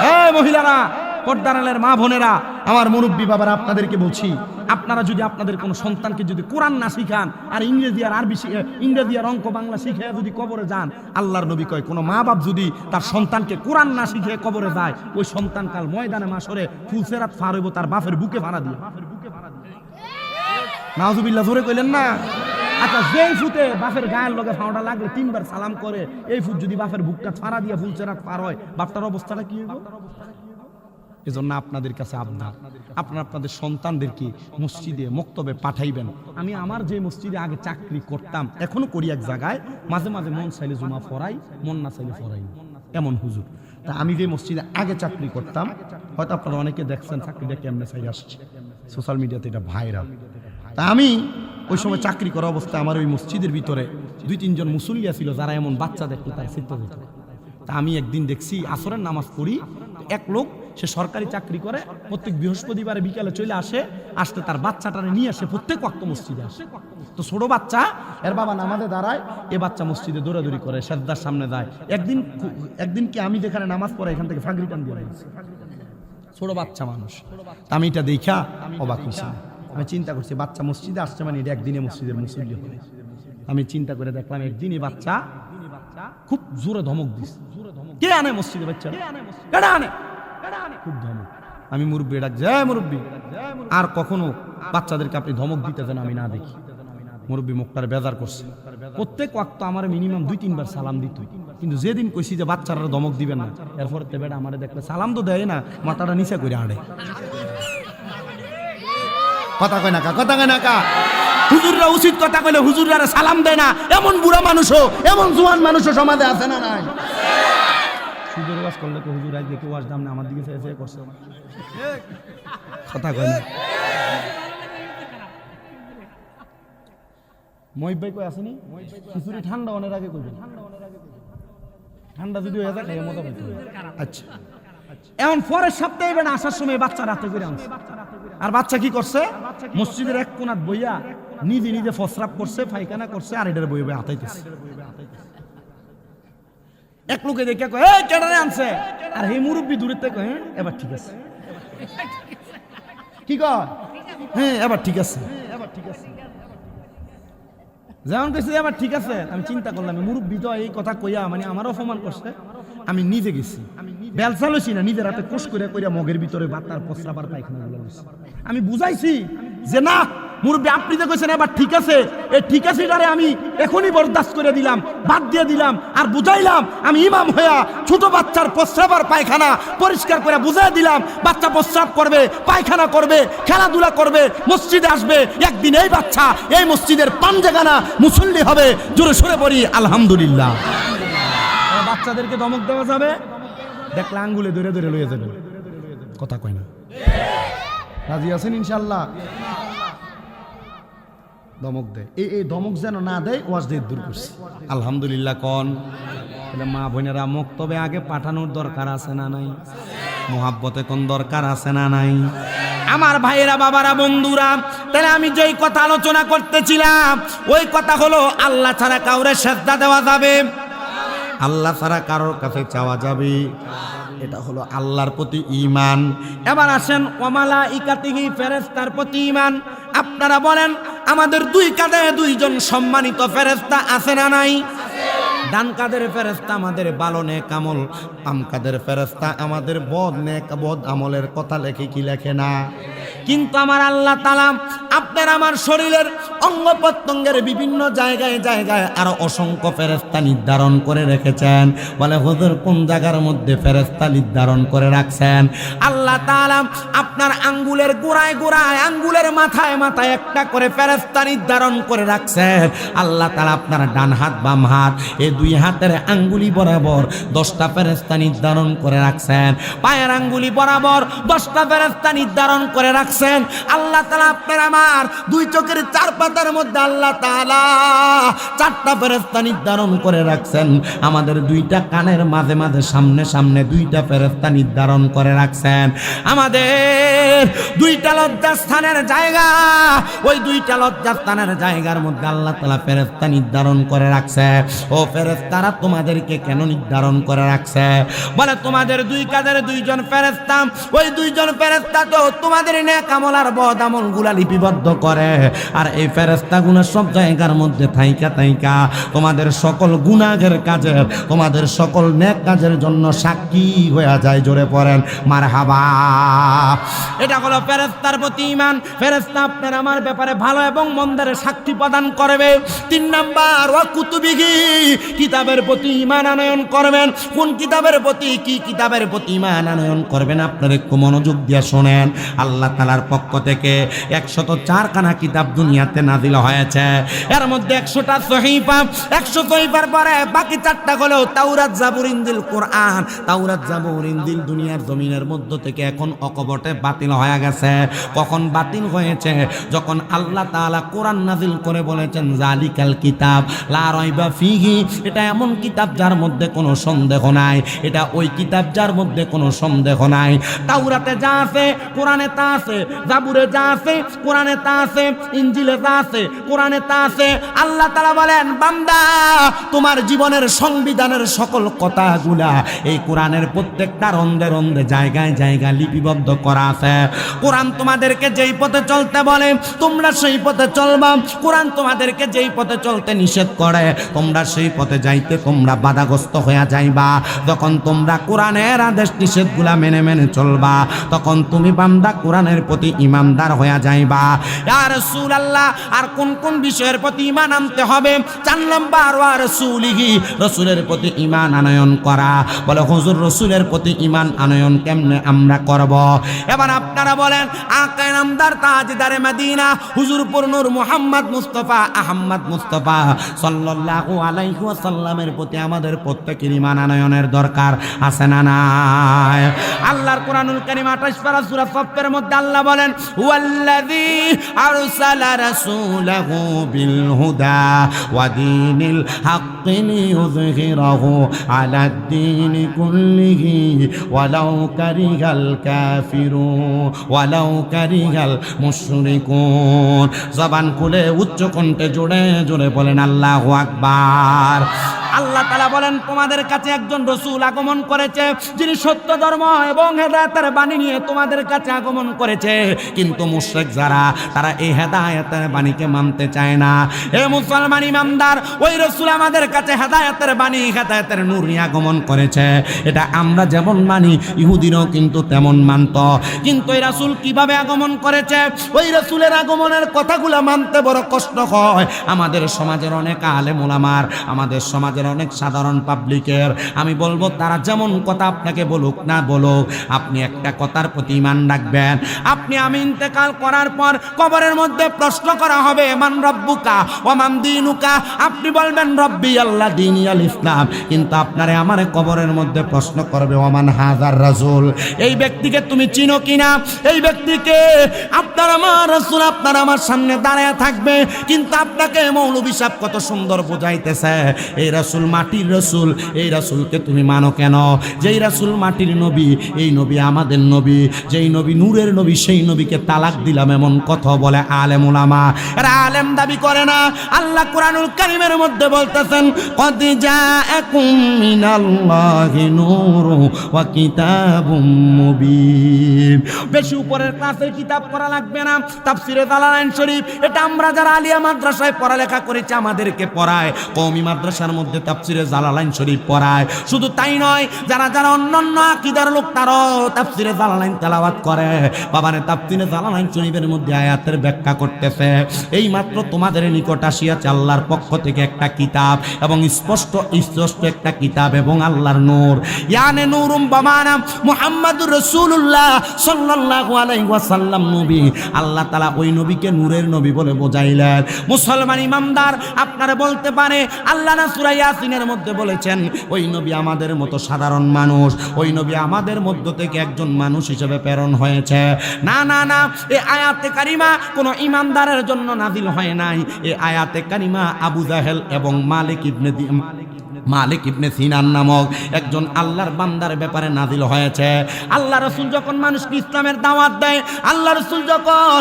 হ্যাঁ মহিলারা, পর্দারালের মা বোনেরা, আমার মুরব্বী বাবারা, আপনাদেরকে বলছি, আপনারা যদি আপনাদের কোনো সন্তানকে যদি কোরআন না শিখান, আর ইংরেজি আর আরবি, ইংরেজি আর অঙ্ক বাংলা শিখে যদি কবরে যান, আল্লাহর নবী কয়, কোনো মা বাপ যদি তার সন্তানকে কোরআন না শিখে কবরে যায়, ওই সন্তান কাল ময়দানে মাসরে ফুলসেরাত পার হইব তার বাপের বুকে ভাড়া দিয়ে। নাউজুবিল্লাহ, জোরে কইলেন না? আচ্ছা, যেই ফুটে বাপের গায়ের লগে ফাউডা লাগলে 3 বার সালাম করে, এই ফুট যদি বাপের বুকটা ফাড়া দিয়ে ফুলসেরাত পার হয়, বাপটার অবস্থাটা কি হইব? এজন্য আপনাদের কাছে আবদার, আপনারা আপনাদের সন্তানদেরকে মসজিদে মক্তবে পাঠাইবেন। আমি আমার যে মসজিদে আগে চাকরি করতাম, এখনো করি এক জায়গায়, মাঝে মাঝে মন চাইলে জুমা পড়াই, মন না চাইলে পড়াই, এমন হুজুর। তা আমি যে মসজিদে আগে চাকরি করতাম, হয়তো আপনারা অনেকে দেখছেন চাকরিটা কেমনে চাই আসছে, সোশ্যাল মিডিয়াতে এটা ভাইরাল। তা আমি ওই সময় চাকরি করা অবস্থায় আমার ওই মসজিদের ভিতরে 2-3 জন মুসল্লিয়া ছিল, যারা এমন বাচ্চা দেখলো তার চিত্ত দিত। তা আমি একদিন দেখছি আসরের নামাজ পড়ি, এক লোক, সে সরকারি চাকরি করে, প্রত্যেক বৃহস্পতিবারে বিকালে চলে আসে, আসতে তার বাচ্চাটারে নিয়ে আসে, প্রত্যেক ওয়াক্ত মসজিদে আসে। তো ছোট বাচ্চা, এর বাবা নামাজে দাঁড়ায়, এ বাচ্চা মসজিদে দৌড়াদৌড়ি করে, সেজদার সামনে যায়। একদিন কি আমি যেখানে নামাজ পড়ে এখান থেকে ফাগরি টান দিয়ে দিয়েছি, ছোট বাচ্চা মানুষ। তা আমি এটা দেখা অবাক হয়েছি। আমি চিন্তা করছি, বাচ্চা মসজিদে আসছে মানে এটা একদিনে মসজিদের মুসল্লি হবে। আমি চিন্তা করে দেখলাম, একদিনই বাচ্চা খুব জোরে ধমক দিস, কে আনে মসজিদে বাচ্চা, কেডা আনে, খুব ধমক। আমি মুরব্বী ডাক, জয় মুরব্বী, আর কখনো বাচ্চাদেরকে আপনি ধমক দিতে যেন আমি না দেখি। মুরব্বী মুখটার বেজার করছে, প্রত্যেক ওয়াক্ত আমার মিনিমাম 2-3 বার সালাম দিত, কিন্তু যেদিন কইছি যে বাচ্চারা ধমক দিবেন না, এরপর তে বেটা আমারে দেখলে সালাম তো দেয় না, মাথাটা নিচে করে আড়ে। কথা কয় না কা, কথা কয় না কা। হুজুররা উচিত কথা কইলে হুজুররা সালাম দেয় না, এমন বুড়া মানুষও, এমন জোয়ান মানুষও সমাজে আছে না নাই? সুজুর ওয়াজ করলে তো হুজুর আজকে কেউ ওয়াজ দাম না, আমার দিকে চেয়ে করছে। কথা কয় না। মহিব ভাই কই আসেনি? খিচুড়ি ঠান্ডা অনেক আগে কইবেন, ঠান্ডা যদি হয়ে যায় খাইয়ে মজা পাইতে। আচ্ছা, এখন পরের সপ্তাহে বেটা আসার সময় বাচ্চা রাতে করে আনছে, আর বাচ্চা কি করছে? মসজিদের এক কোণাত বইয়া নিজে নিজে ফসরাপ করছে, পায়খানা করছে, আর এটার বই বই হাতাইতেছে। এক লোকে দেখে কয় এই কেডারে আনছে, আর এই মুরব্বী দূরের থেকে কয় হ্যাঁ এবার ঠিক আছে। কি কয়? হ্যাঁ এবার ঠিক আছে, এবার ঠিক আছে। যেমন কইছে এবার ঠিক আছে, আমি চিন্তা করলাম মুরব্বী তো এই কথা কইয়া মানে আমার অপমান করছে। আমি নিজে গেছি, বেলসা লইছি না, নিজের হাতে কোষ করে কইরা মগের ভিতরে বাতার প্রস্রাবার পায়খানা লইছি। আমি বুঝাইছি যে না মুরব্বী আপনি যে কইছেন এবার ঠিক আছে, এই ঠিক আছে এটারে আমি এখনই বরদাস্ত করে দিলাম, বাদ দিয়ে দিলাম, আর বুঝাইলাম আমি ইমাম হইয়া ছোট বাচ্চার প্রস্রাবার পায়খানা পরিষ্কার করে বুঝাই দিলাম। বাচ্চা প্রস্রাব করবে, পায়খানা করবে, খেলাধুলা করবে, মসজিদে আসবে, একদিন এই বাচ্চা এই মসজিদের পাঞ্জাগানা মুসল্লি হবে। জোরে সরে পড়ি আলহামদুলিল্লাহ। বাচ্চাদেরকে ধমক দেওয়া যাবে, দেখলে আঙ্গুলে ধরে ধরে লইয়া যাবে। কথা কয় না, রাজি আছেন ইনশাল্লাহ? ধমক দেয়, এই ধমক যেন না দেয় ওয়াজ দিয়ে দূর করছি আলহামদুলিল্লাহ। কোন মা বোনেরা মক্তবে আগে পাঠানোর দরকার আছে না নাই? মোহাব্বতে কোন দরকার আছে না নাই? আমার ভাইয়েরা, বাবারা, বন্ধুরা, তাহলে আমি যেই কথা আলোচনা করতেছিলাম ওই কথা হলো আল্লাহ ছাড়া কাউরে সেজদা দেওয়া যাবে, আল্লাহ ছাড়া কারোর কাছে চাওয়া যাবে, এটা হলো আল্লাহর প্রতি ঈমান। এবার আসেন ওয়ামালাইকাতিহি, ফেরেশতার প্রতি ঈমান। আপনারা বলেন আমাদের দুই কাঁধে দুইজন সম্মানিত ফেরেশতা আছে না নাই? ডান কাদের ফেরেশতা আমাদের ভালো নেক আমল, বাম কাদের ফেরেশতা আমাদের বদ আমলের কথা লেখে কি লেখে না? কিন্তু আমার আল্লাহ তাআলা আপনার আমার শরীরের অঙ্গ প্রত্যঙ্গের বিভিন্ন জায়গায় জায়গায় আরো অসংখ্য ফেরেশতা নির্ধারণ করে রেখেছেন। বলে হুজুর কোন জায়গার মধ্যে ফেরেশতা নির্ধারণ করে রাখছেন? আল্লাহ তাআলা আপনার আঙ্গুলের গোড়ায় গোড়ায়, আঙ্গুলের মাথায় মাথায় একটা করে ফেরেশতা নির্ধারণ করে রাখছেন। আল্লাহ তাআলা আপনার ডান হাত বাম হাত এই দুই হাতের আঙ্গুলি বরাবর 10টা ফেরেশতা নির্ধারণ করে রাখছেন। পায়ের আঙ্গুলি বরাবর 10টা ফেরেশতা নির্ধারণ করে রাখছেন। আল্লাহ তাআলা আপনার আমার দুই চোখের চার পাতার মধ্যে আল্লাহ তাআলা 4টা ফেরেশতা নির্ধারণ করে রাখছেন। আমাদের দুইটা কানের মাঝে মাঝে সামনে সামনে 2টা ফেরেশতা নির্ধারণ করে রাখছেন। আমাদের 2টা লজ্জাস্থানের জায়গা, ওই 2টা লজ্জাস্থানের জায়গার মধ্যে আল্লাহ তাআলা ফেরেশতা নির্ধারণ করে রাখছে। ও ফেরেশতারা তোমাদেরকে কেন নির্ধারণ করে রাখছে? বলে তোমাদের দুই কাঁধের দুইজন ফেরেশতা, ওই দুইজন ফেরেশতা তো তোমাদের নেক আমল আর বদ আমল গুলা লিপিবদ্ধ করে, আর এই ফেরেশতাগুলো সব জায়গার মধ্যে থাইকা থাইকা তোমাদের সকল গুনাহের কাজের, তোমাদের সকল নেক কাজের জন্য সাক্ষী হয়ে যায়। জোরে পড়েন মারহাবা। এটা হলো ফেরেশতার প্রতি ঈমান। ফেরেশতা আপনার আমার ব্যাপারে ভালো এবং মন্দের সাক্ষী প্রদান করবে। 3 নাম্বার ওয়া কুতুবিহি, কিতাবের প্রতি ঈমান আনয়ন করবেন। কোন কিতাবের প্রতি, কি কিতাবের প্রতি ঈমান আনয়ন করবেন? আপনারা একটু মনোযোগ দিয়ে শুনেন। আল্লাহ তাআলার পক্ষ থেকে 104 খানা কিতাব দুনিয়াতে নাযিল হয়েছে। এর মধ্যে 100টা সহিফা, 100 সহিফার পরে বাকি 4টা হলো তাওরাত, জাবুর, ইনজিল, কোরআন। তাওরাত, জাবুর, ইনজিল দুনিয়ার জমিনের মধ্য থেকে এখন অকপটে বাতিল হয়ে গেছে। কখন বাতিল হয়েছে? যখন আল্লাহ তাআলা কোরআন নাযিল করে বলেছেন জালিকাল কিতাব লা রাইবা ফিহি, এটা এমন কিতাব যার মধ্যে কোনো সন্দেহ নাই, এটা ওই কিতাব যার মধ্যে কোনো সন্দেহ নাই। তাওরাতে যা আছে কোরআনে তা আছে, জাবুরে যা আছে কোরআনে তা আছে, ইনজিলে যা আছে কোরআনে তা আছে। আল্লাহ তাআলা বলেন বান্দা তোমার জীবনের সংবিধানের সকল কথাগুলা এই কোরআনের প্রত্যেকটা রন্ধে রন্ধে জায়গায় জায়গায় লিপিবদ্ধ করা আছে। কোরআন তোমাদেরকে যেই পথে চলতে বলে তোমরা সেই পথে চলবা। কোরআন তোমাদেরকে যেই পথে চলতে নিষেধ করে তোমরা সেই পথে যাইতে তোমরা বাধাগ্রস্ত হয়ে যাইবা। যখন তোমরা কোরআনের আদেশ নিষেধগুলা মেনে মেনে চলবা তখন তুমি বান্দা কোরআনের প্রতি ইমানদার হয়ে যাইবা। ইয়া রাসূলুল্লাহ, আর কোন কোন বিষয়ের প্রতি ঈমান আনতে হবে। 4 নাম্বার ওয়া রাসূলিহি, রাসূলের প্রতি ঈমান আনয়ন করা। বলে হুজুর রাসূলের প্রতি ঈমান আনয়ন কেমনে আমরা করব? এবার আপনারা বলেন আকা নামদার তাজদারে মদিনা হুজুরপুর নূর মুহাম্মদ মুস্তাফা আহমদ মুস্তাফা সাল্লাল্লাহু আলাইহি ওয়াসাল্লামের প্রতি আমাদের প্রত্যেকের ঈমান আনয়নের দরকার আছে না নাই? আল্লাহর কোরআনুল কারীম 28 পারা সূরা সফের মধ্যে আল্লাহ বলেন ওয়াল্লাযী আরসালা রাসূলাহু বিল হুদা ওয়া দীনিল হাক্কি লিইয়ুযহিরাহু আলাদ দীনি কুল্লিহি ওয়ালাউ কারিহাল কাফিরুন ওয়ালাউ কারিহাল মুশরিকুন। জবান খুলে উচ্চ কণ্ঠে জোরে জোরে বলেন আল্লাহু আকবার। আল্লাহ তাআলা বলেন তোমাদের কাছে একজন রাসূল আগমন করেছে যিনি সত্য ধর্ম এবং হেদায়েতের বাণী নিয়ে তোমাদের কাছে আগমন করেছে, কিন্তু মুশরিক যারা তারা এই হেদায়েতের বাণীকে মানতে চায় না। এ মুসলমান ইমানদার, ওই রাসূল আমাদের কাছে হেদায়েতের বাণী হেদায়েতের নূর নিয়ে আগমন করেছে, এটা আমরা যেমন মানি ইহুদিরাও কিন্তু তেমন মানত। কিন্তু এই রাসূল কিভাবে আগমন করেছে, ওই রাসূলের আগমনের কথাগুলো মানতে বড় কষ্ট হয় আমাদের সমাজের অনেক আলেম ওলামার, আমাদের সমাজের অনেক সাধারণ পাবলিকের। আমি বলবো তারা যেমন কথা আপনাকে বলুক না বলুক, আপনি একটা কথার প্রতি ঈমান রাখবেন। আমি ইন্তেকাল করার পর কবরের মধ্যে প্রশ্ন করা হবে মান রব্বুকা ওয়া মান দীনুকা, আপনি বলবেন রব্বি আল্লাহ দীনি আল ইসলাম, কিন্তু আপনারে আমারে কবরের মধ্যে প্রশ্ন করবে ওয়া মান হাযার রাসূল, এই ব্যক্তিকে তুমি চিনো কিনা? এই ব্যক্তিকে আপনার আমার রাসূল আপনার আমার সামনে দাঁড়ায় থাকবে, কিন্তু আপনাকে মৌলভী সাহেব কত সুন্দর বুঝাইতেছে এই রাসূল মাটির রাসূল, এই রাসূলকে তুমি মানো কেন? যেই রাসূল মাটির নবী, এই নবী আমাদের নবী, যেই নবী নূরের নবী, সেই নবীকে তালাক দিলাম এমন কথা বলে আলেম উলামা। এরা আলেম দাবি করে না। আল্লাহ কোরআনুল কারীমের মধ্যে বলতেছেন কদ জাআকুম মিনাল্লাহি নূরুন ওয়া কিতাবুম মুবিন। বেশি উপরের ক্লাসের কিতাব পড়া লাগবে না, তাফসীরে জালালাইন শরীফ এটা আমরা যারা আলিয়া মাদ্রাসায় পড়ালেখা করেছি আমাদেরকে পড়ায়, কওমি মাদ্রাসার মধ্যে তাফসীরে জালালাইন শরীফ পড়ায়। শুধু তাই নয়, যারা যারা অন্যান্য আকীদার লোক তারাও তাফসীরে জালালাইন তেলাওয়াত করে। বাবারে তাফসীরে জালালাইন শরীফের মধ্যে আয়াতের ব্যাখ্যা করতেছে। এই মাত্র তোমাদের নিকট আসিয়াছে আল্লাহর পক্ষ থেকে একটা কিতাব, এবং স্পষ্ট একটা কিতাব এবং আল্লাহর নূর, ইয়ানে নূরুম বামানা মুহাম্মাদুর রাসূলুল্লাহ সাল্লাল্লাহু আলাইহি ওয়াসাল্লাম নবী। আল্লাহ তাআলা ওই নবীকে নূরের নবী বলে বোঝাইলেন। মুসলমান ইমানদার আপনারা বলতে পারে আল্লাহ না সূরা ইয়াসিনের মধ্যে বলেছেন ওই নবী আমাদের মতো সাধারণ মানুষ, ওই নবী আমাদের মধ্য থেকে একজন মানুষ হিসেবে প্রেরণ হয়েছে। না না না, এই আয়াতে কারিমা কোন ইমানদারের জন্য নাজিল হয় নাই। এই আয়াতে কারিমা আবু জাহেল এবং মালিক ইবনে সিনান নামক একজন আল্লাহর বান্দার ব্যাপারে নাজিল হয়েছে। আল্লাহ রাসূল যখন মানুষকে ইসলামের দাওয়াত দেয়, আল্লাহ রাসূল যখন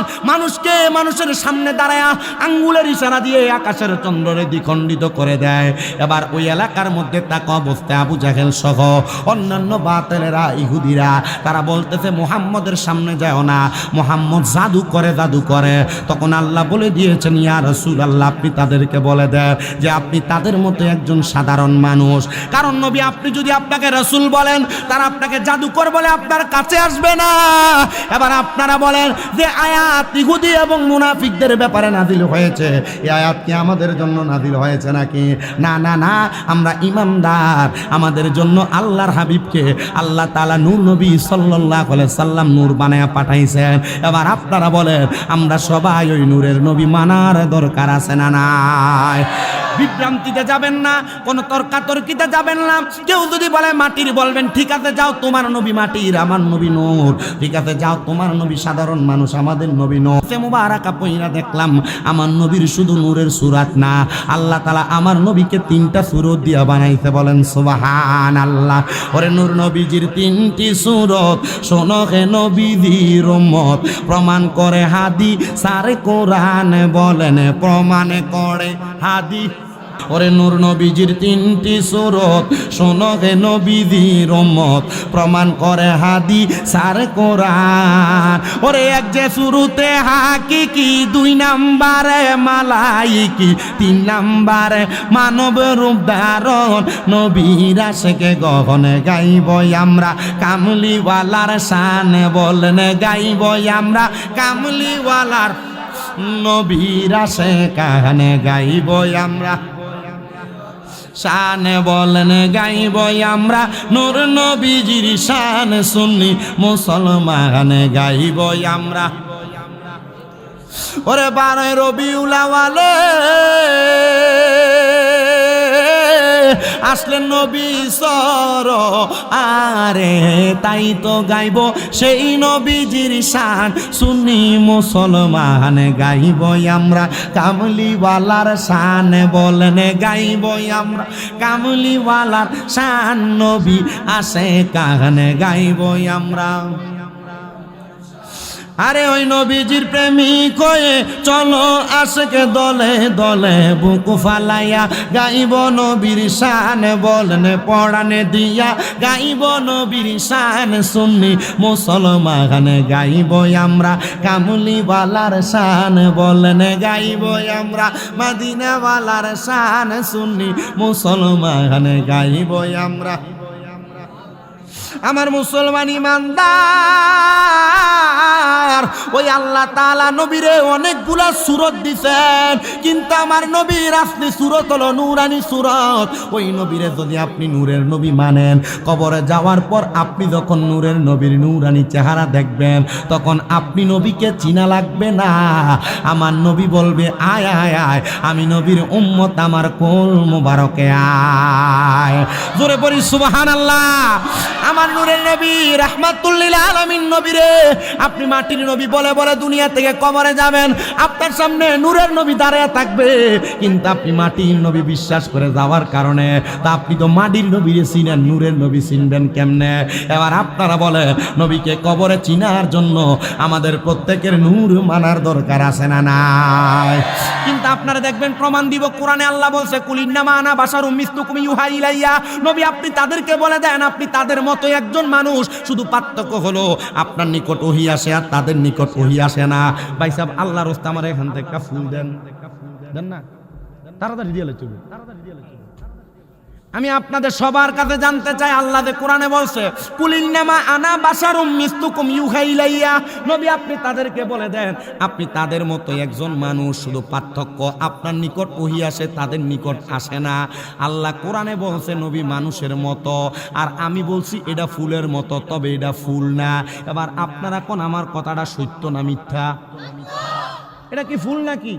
মানুষের সামনে দাঁড়ায় আঙ্গুলের ইশারা দিয়ে আকাশের চন্দ্ররে দ্বিখণ্ডিত করে দেয়, এবার ওই এলাকার মধ্যে থাকা অবস্থায় আবু জাহেল সহ অন্যান্য বাতিলেরা ইহুদিরা তারা বলতেছে মুহাম্মদের সামনে যাও না, মুহাম্মদ জাদু করে। তখন আল্লাহ বলে দিয়েছেন ইয়া রাসূলুল্লাহ আপনি তাদেরকে বলে দেন যে আপনি তাদের মতো একজন সাধারণ মানুষ। কারণ নবী আপনি যদি আপনাকে রাসূল বলেন, তারা আপনাকে জাদুকর বলে আপনার কাছে আসবে না। এবার আপনারা বলেন যে আয়াত ইহুদি এবং মুনাফিকদের ব্যাপারে নাজিল হয়েছে, এই আয়াত কি আমাদের জন্য নাজিল হয়েছে নাকি? না না না, আমরা ঈমানদার, আমাদের জন্য আল্লাহর হাবিবকে আল্লাহ তাআলা নূর নবী সাল্লাল্লাহু আলাইহি সাল্লাম নূর বানায়া পাঠাইছেন। এবার আপনারা বলেন আমরা সবাই ওই নূরের নবী মানার দরকার আছে না নাই? বিভ্রান্তিতে যাবেন না, কোন তর্কাতর্কিতে যাবেন না। কেউ যদি বলে মাটির, বলবেন ঠিক আছে যাও তোমার নবী মাটির, আমার নবী নূর। ঠিক আছে যাও তোমার নবী সাধারণ মানুষ, আমাদের নবী নূর। সে মুবারাকা পয়রা দেখলাম আমার নবীর শুধু নূরের সূরাত না, আল্লাহ তাআলা আমার নবীকে 3টা সূরত দিয়া বানাইছে, বলেন সুবহানাল্লাহ। ওরে নূর নবীজির 3টি সূরত শোনো হে নবীজির উম্মত, প্রমাণ করে হাদিস সারে কোরআন, বলেন প্রমাণ করে হাদিস। ওরে নূর নবীজির 3টি সূরত শোনো হে নবীজির উম্মত, প্রমাণ করে হাদিস আর কোরআন। ওরে এক যে শুরুতে হাকিকি, 2 নম্বরে মালাইকি, 3 নম্বরে মানব রূপ ধারণ, নবীর আশিকে গহনে গাইব আমরা কামলিওয়ালার শান, বলেন গাইব আমরা কামলিওয়ালার নবীর আসে কানে গাইব আমরা, শান বলেন গাইব আমরা, নূর নবীজির শান সুন্নি মুসলমান গাইব আমরা। ওরে 12 রবিউল আউয়ালে আসলেন নবী সর আরে, তাই তো গাইব সেই নবীজির শান সুন্নি মুসলমান গাইব আমরা। কামলিওয়ালার শান বলেন গাইব আমরা, কামলিওয়ালার শান নবী আসে কানে গাইব আমরা। আরে ওই নবীজির প্রেমিক হয়ে চলো আশিকে দলে দলে বুক ফালাইয়া গাইব নবীর শান বলেন পড়ানে দিয়া, গাইব নবীর শান সুন্নি মুসলমান গাইব আমরা। কামলিওয়ালার শান বলেন গাইব আমরা, মদিনাওয়ালার শান সুন্নি মুসলমান গাইব আমরা। আমার মুসলমান ইমানদার, ওই আল্লাহ তাআলা নবীরে অনেকগুলা সূরত দিবেন, কিন্তু আমার নবীর আসলি সূরত হলো নূরানি সূরত। ওই নবীরে যদি আপনি নূরের নবী মানেন, কবরে যাওয়ার পর আপনি যখন নূরের নবীর নূরানি চেহারা দেখবেন, তখন আপনি নবীকে চিনা লাগবে না। আমার নবী বলবে আয় আয় আয়, আমি নবীর উম্মত, আমার কোল মুবারকে আয়। জোরে পড়ি সুবহানাল্লাহ। আমার নূরের নবী রাহমাতুল লিল আলামিন নবীরে আপনি মাটির নবী বলে বলে দুনিয়া থেকে কবরে যাবেন, আপনার সামনে নূরের নবী দাঁড়িয়ে থাকবে, কিন্তু আপনি মাটির নবী বিশ্বাস করে যাওয়ার কারণে তা আপনি তো মাটির নবীরে চিনেন, নূরের নবী চিনবেন কেমনে? এবার আপনারা বলে নবীকে কবরে চিনার জন্য আমাদের প্রত্যেকের নূর মানার দরকার আছে না নাই? কিন্তু আপনারা দেখবেন প্রমাণ দিব, কোরআনে আল্লাহ বলছে কুলিন্নামা আনা বাশারুম মিসলুকুম ইউহা ইলাইয়া। নবী আপনি তাদেরকে বলে দেন আপনি তাদের মতো একজন মানুষ, শুধু পার্থক্য হলো আপনার নিকট ওহী আসে আর তাদের নিকট ওহী আসে না। ভাই সাহেব আল্লাহর রাস্তা আমার এখান থেকে একটা ফুল দেন, দেন না, তাড়াতাড়ি দিয়ে চলুন। আমি আপনাদের সবার কাছে জানতে চাই, আল্লাহ যে কোরআনে বলছে কুলিন্নামা আনা বাশারুম মিসলুকুম ইউহা ইলাইয়া, নবী আপনি তাদেরকে বলে দেন আপনি তাদের মতো একজন মানুষ, শুধু পার্থক্য আপনার নিকট ওহী আসে তাদের নিকট আসে না। আল্লাহ কোরআনে বলছে নবী মানুষের মতো, আর আমি বলছি এটা ফুলের মতো, তবে এটা ফুল না। এবার আপনারা কোন আমার কথাটা সত্য না মিথ্যা? এটা কি ফুল নাকি?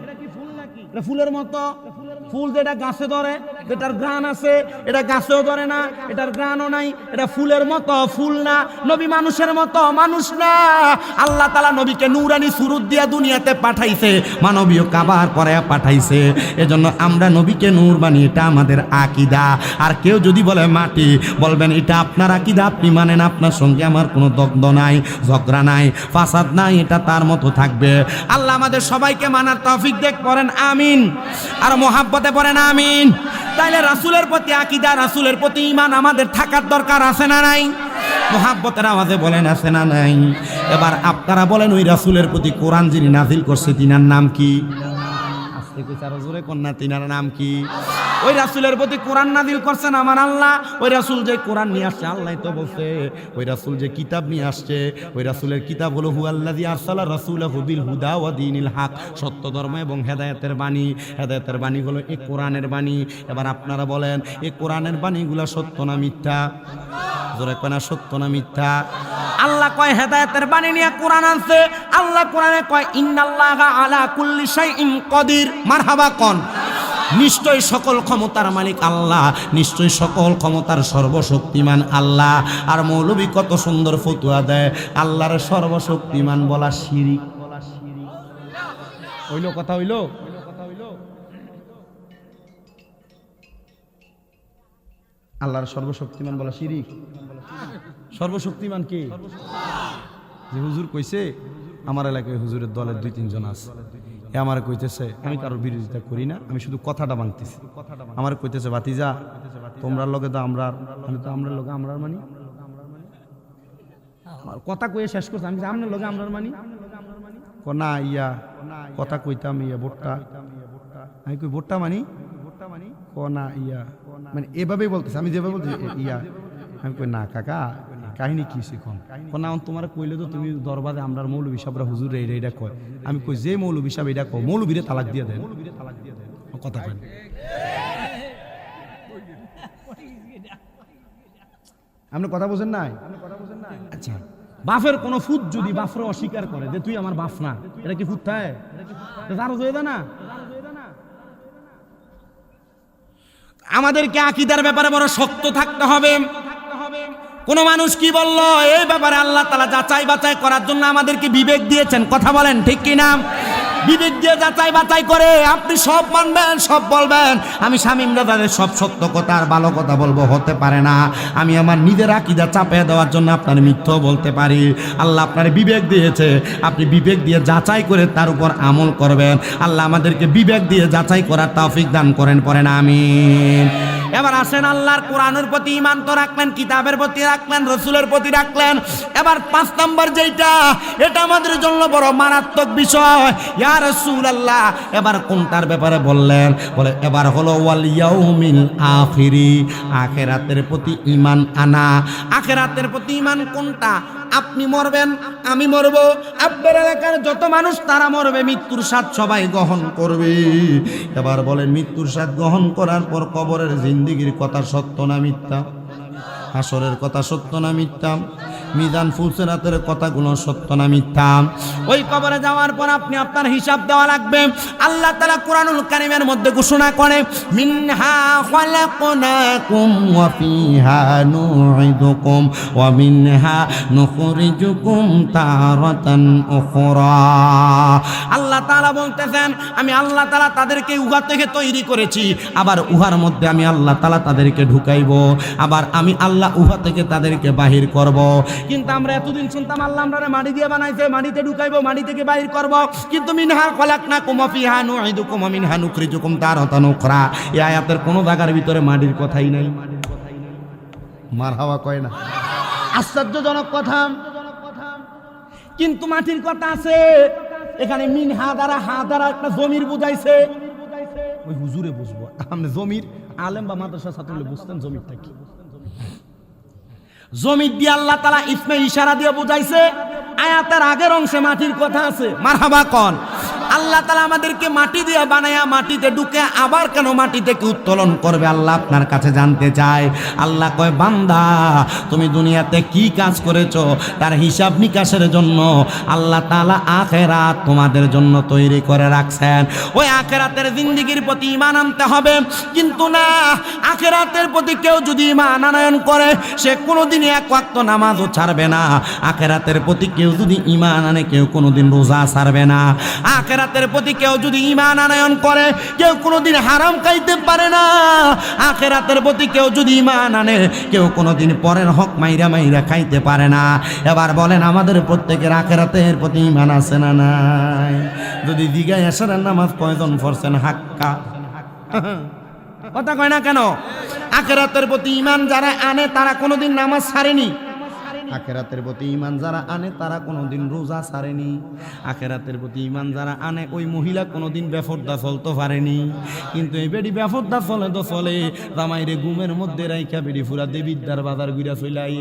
এটা ফুলের মতো। ফুল যেটা গাছে ধরে, যেটার ঘ্রাণ আছে, এটা গাছেও ধরে না, এটার ঘ্রাণও নাই, এটা ফুলের মতো, ফুল না। নবী মানুষের মতো, মানুষ না। আল্লাহ তাআলা নবীকে নূরানি সুরত দিয়া দুনিয়াতে পাঠাইছে, মানবীয় কাবার পরে পাঠাইছে। এজন্য আমরা নবীকে নূর মানি, এটা আমাদের আকীদা। আর কেউ যদি বলে মাটি, বলবেন এটা আপনার আকীদা, আপনি মানেন, আপনার সঙ্গে আমার কোনো দ্বন্দ্ব নাই, ঝগড়া নাই, ফাসাদ নাই, এটা তার মতো থাকবে। আল্লাহ আমাদের সবাইকে মানার তৌফিক দেখ, করেন আমিন। আর মোহাব্বতে পড়েন আমিন। তাইলে রাসূলের প্রতি আকীদা, রাসূলের প্রতি ঈমান আমাদের থাকার দরকার আছে না নাই? মোহাব্বতের আওয়াজে বলেন আছে না নাই? এবার আপনারা বলেন ওই রাসূলের প্রতি কোরআন যিনি নাযিল করছে তিনার নাম কি? আস্তে কইছে আর জোরে কোন না, তিনার নাম কি? ওই রাসূলের প্রতি কোরআন নাযিল করছেন আমার আল্লাহ। ওই রাসূল যে কোরআন নিয়ে আসছে, আল্লাহ তো বলছে ওই রাসূল যে কিতাব নিয়ে আসছে, ওই রাসূলের কিতাব হলো হুয়াল্লাযী আরসালা রাসূলাহু বিল হুদা ওয়া দীনিল হক, সত্য ধর্ম এবং হেদায়েতের বাণী। হেদায়েতের বাণী হলো এই কোরআনের বাণী। এবার আপনারা বলেন এই কোরআনের বাণীগুলো সত্য না মিথ্যা? জোরে কয় না, সত্য না মিথ্যা? আল্লাহ কয় হেদায়েতের বাণী নিয়ে কোরআন আনছে। আল্লাহ কোরআনে কয় ইন্নাল্লাহা আলা কুল্লি শাইইন কাদির। মারহাবা কোন? নিশ্চয় সকল ক্ষমতার মালিক আল্লাহ, নিশ্চয় সকল ক্ষমতার সর্বশক্তিমান আল্লাহ। আর মৌলবী কত সুন্দর ফতুয়া দেয়, আল্লাহর সর্বশক্তিমান বলা শিরিক। হইল কথা হইল? আল্লাহর সর্বশক্তিমান বলা শিরিক? সর্বশক্তিমান কে? যে হুজুর কইছে, আমার এলাকায় হুজুরের দলের 2-3 জন আছে, এ আমার কইতেছে, আমি কারোর বিরোধিতা করি না, আমি শুধু কথাটা ভাঙতেছি। আমার কইতেছে ভাতিজা তোমরা লগে তো আমরা, আমি তো আমরা লগে আমরা মানি। আমার কথা কইয়ে শেষ করছে, আমি আপনার লগে আমরা মানি না, ইয়া কথা কইতাম ইয়া ভোটটা, আমি কই ভোটটা মানি না, ইয়া মানে এভাবেই বলতেছে, আমি যেভাবে বলতেছি ইয়া, আমি কই না কাকা কাহিনী কি শিখন না তোমার কইলে তো তুমি দরবারে আমরার মৌলবী সাহেবরা হুজুর এইটা কয় আমি কই যে মৌলবী সাহেব এটা কয় মৌলবীরে তালাক দিয়ে দেন কথা কয় আপনি কথা বোঝেন নাই আচ্ছা বাপের কোন ফুট যদি বাপরে অস্বীকার করে যে তুই আমার বাপ না এটা কি ফুট থাকে তারও জয় না আমাদেরকে আকীদার ব্যাপারে বড় শক্ত থাকতে হবে কোন মানুষ কি বললো এই ব্যাপারে আল্লাহ তাআলা যাচাই বাছাই করার জন্য আমাদেরকে বিবেক দিয়েছেন কথা বলেন ঠিক কি না বিবেক দিয়ে যাচাই বাছাই করে আপনি সব মানবেন সব বলবেন আমি শামীম দাদাদের সব সত্য কথা আর ভালো কথা বলবো হতে পারে না আমি আমার নিজের আকীদা চাপে দেওয়ার জন্য আপনার মিথ্যা বলতে পারি আল্লাহ আপনার বিবেক দিয়েছে আপনি বিবেক দিয়ে যাচাই করে তার উপর আমল করবেন আল্লাহ আমাদেরকে বিবেক দিয়ে যাচাই করার তৌফিক দান করেন পড়েন আমিন এবার আসেন আল্লাহর কোরআনের প্রতি ঈমান তো রাখলেন কিতাবের প্রতি রাখলেন রাসূলের প্রতি রাখলেন এবার 5 নাম্বার যেটা এটা আমাদের জন্য বড় মারাত্মক বিষয় ইয়া রাসূলুল্লাহ এবার কোনটার ব্যাপারে বললেন বলে এবার হলো ওয়াল ইয়াউমিল আখিরি আখিরাতের প্রতি ঈমান আনা আখিরাতের প্রতি ঈমান কোনটা আপনি মরবেন আমি মরব আপনার এলাকার যত মানুষ তারা মরবে মৃত্যুর স্বাদ সবাই গ্রহণ করবে এবার বলেন মৃত্যুর স্বাদ গ্রহণ করার পর কবরের জিন্দেগির কথা সত্য না মিথ্যা হাসরের কথা সত্য না মিথ্যা মিজান ফুলসিরাতের কথাগুলো সত্য না মিথ্যা ওই কবরে যাওয়ার পর আপনি আপনার হিসাব দেওয়া লাগবে আল্লাহ তাআলা কুরআনুল কারীমের মধ্যে ঘোষণা করে মিনহা খালাকনাকুম ওয়া ফিহা নুঈদুকুম ওয়া মিনহা নুখরিজুকুম তারাতান উখরা আল্লাহ তাআলা বলতেছেন আমি আল্লাহ তাআলা তাদেরকে উহা থেকে তৈরি করেছি আবার উহার মধ্যে আমি আল্লাহ তাআলা তাদেরকে ঢুকাইবো আবার আমি আল্লাহ উহা থেকে তাদেরকে বাহির করব কিন্তু আমরা এতদিন শুনতাম আল্লাহ আমরারে মাটি দিয়ে বানাইছে মাটিতে ঢুকাইবো মাটি থেকে বাহির করব কিন্তু মিনহা খালাকনাকুম ওয়া ফিহা নুঈদুকুম ওয়া মিনহা নুখরিজুকুম তারাতান উখরা এই আয়াতের কোন জায়গার ভিতরে মাটির কথাই নাই মারহাবা কয় না আশ্চর্যজনক কথা কিন্তু মাটির কথা আছে এখানে মিনহা দ্বারা হা দ্বারা একটা জমির বুঝাইছে ওই হুজুরে বুঝবো আপনি জমির আলেম বা মাদ্রাসা ছাত্রলে বুঝতেন জমিরটা কি জমির দিয়ে আল্লাহ তাআলা ইসমে ইশারা দিয়ে বুঝাইছে আয়াতের আগের অংশে মাটির কথা আছে মারহাবা কোন আল্লাহ তাআলা আমাদেরকে মাটি দিয়ে বানায়া মাটিতে ঢুকে আবার কেন মাটি থেকে উত্তোলন করবে আল্লাহ আপনার কাছে জানতে চায় আল্লাহ কয় বান্দা তুমি দুনিয়াতে কি কাজ করেছো তার হিসাব নিকাশের জন্য আল্লাহ তাআলা আখিরাত তোমাদের জন্য তৈরি করে রাখছেন ওই আখিরাতের জিন্দেগির প্রতি ঈমান আনতে হবে কিন্তু না আখিরাতের প্রতি কেউ যদি ঈমান আনয়ন করে সে কোনোদিন এক ওয়াক্ত নামাজও ছাড়বে না আখিরাতের প্রতি কেউ যদি ঈমান আনে কেউ কোনোদিন রোজা ছাড়বে না আখিরাতের প্রতি কেউ যদি ঈমান আনয়ন করে কেউ কোনোদিন হারাম খাইতে পারে না আখিরাতের প্রতি কেউ যদি ঈমান আনে কেউ কোনোদিন পরের হক মাইরা মাইরা খাইতে পারে না এবার বলেন আমাদের প্রত্যেকের আখিরাতের প্রতি ঈমান আছে না নাই যদি দিগায় আসার নামাজ কয়জন পড়ছেন হাক্কা কথা কয় না কেন আখিরাতের প্রতি ঈমান যারা আনে তারা কোনোদিন নামাজ ছাড়েনি আখিরাতের প্রতি ঈমান যারা আনে তারা কোনোদিন রোজা ছাড়েনি আখিরাতের প্রতি ঈমান যারা আনে ওই মহিলা কোনোদিন বেপরদা চলতে পারেনি কিন্তু এই বেডি বেপরদা চলে তো চলে জামাইরে ঘুমের মধ্যে রাইখা বেডি পুরা দেবিদ্দার বাজার ঘুরা চলাই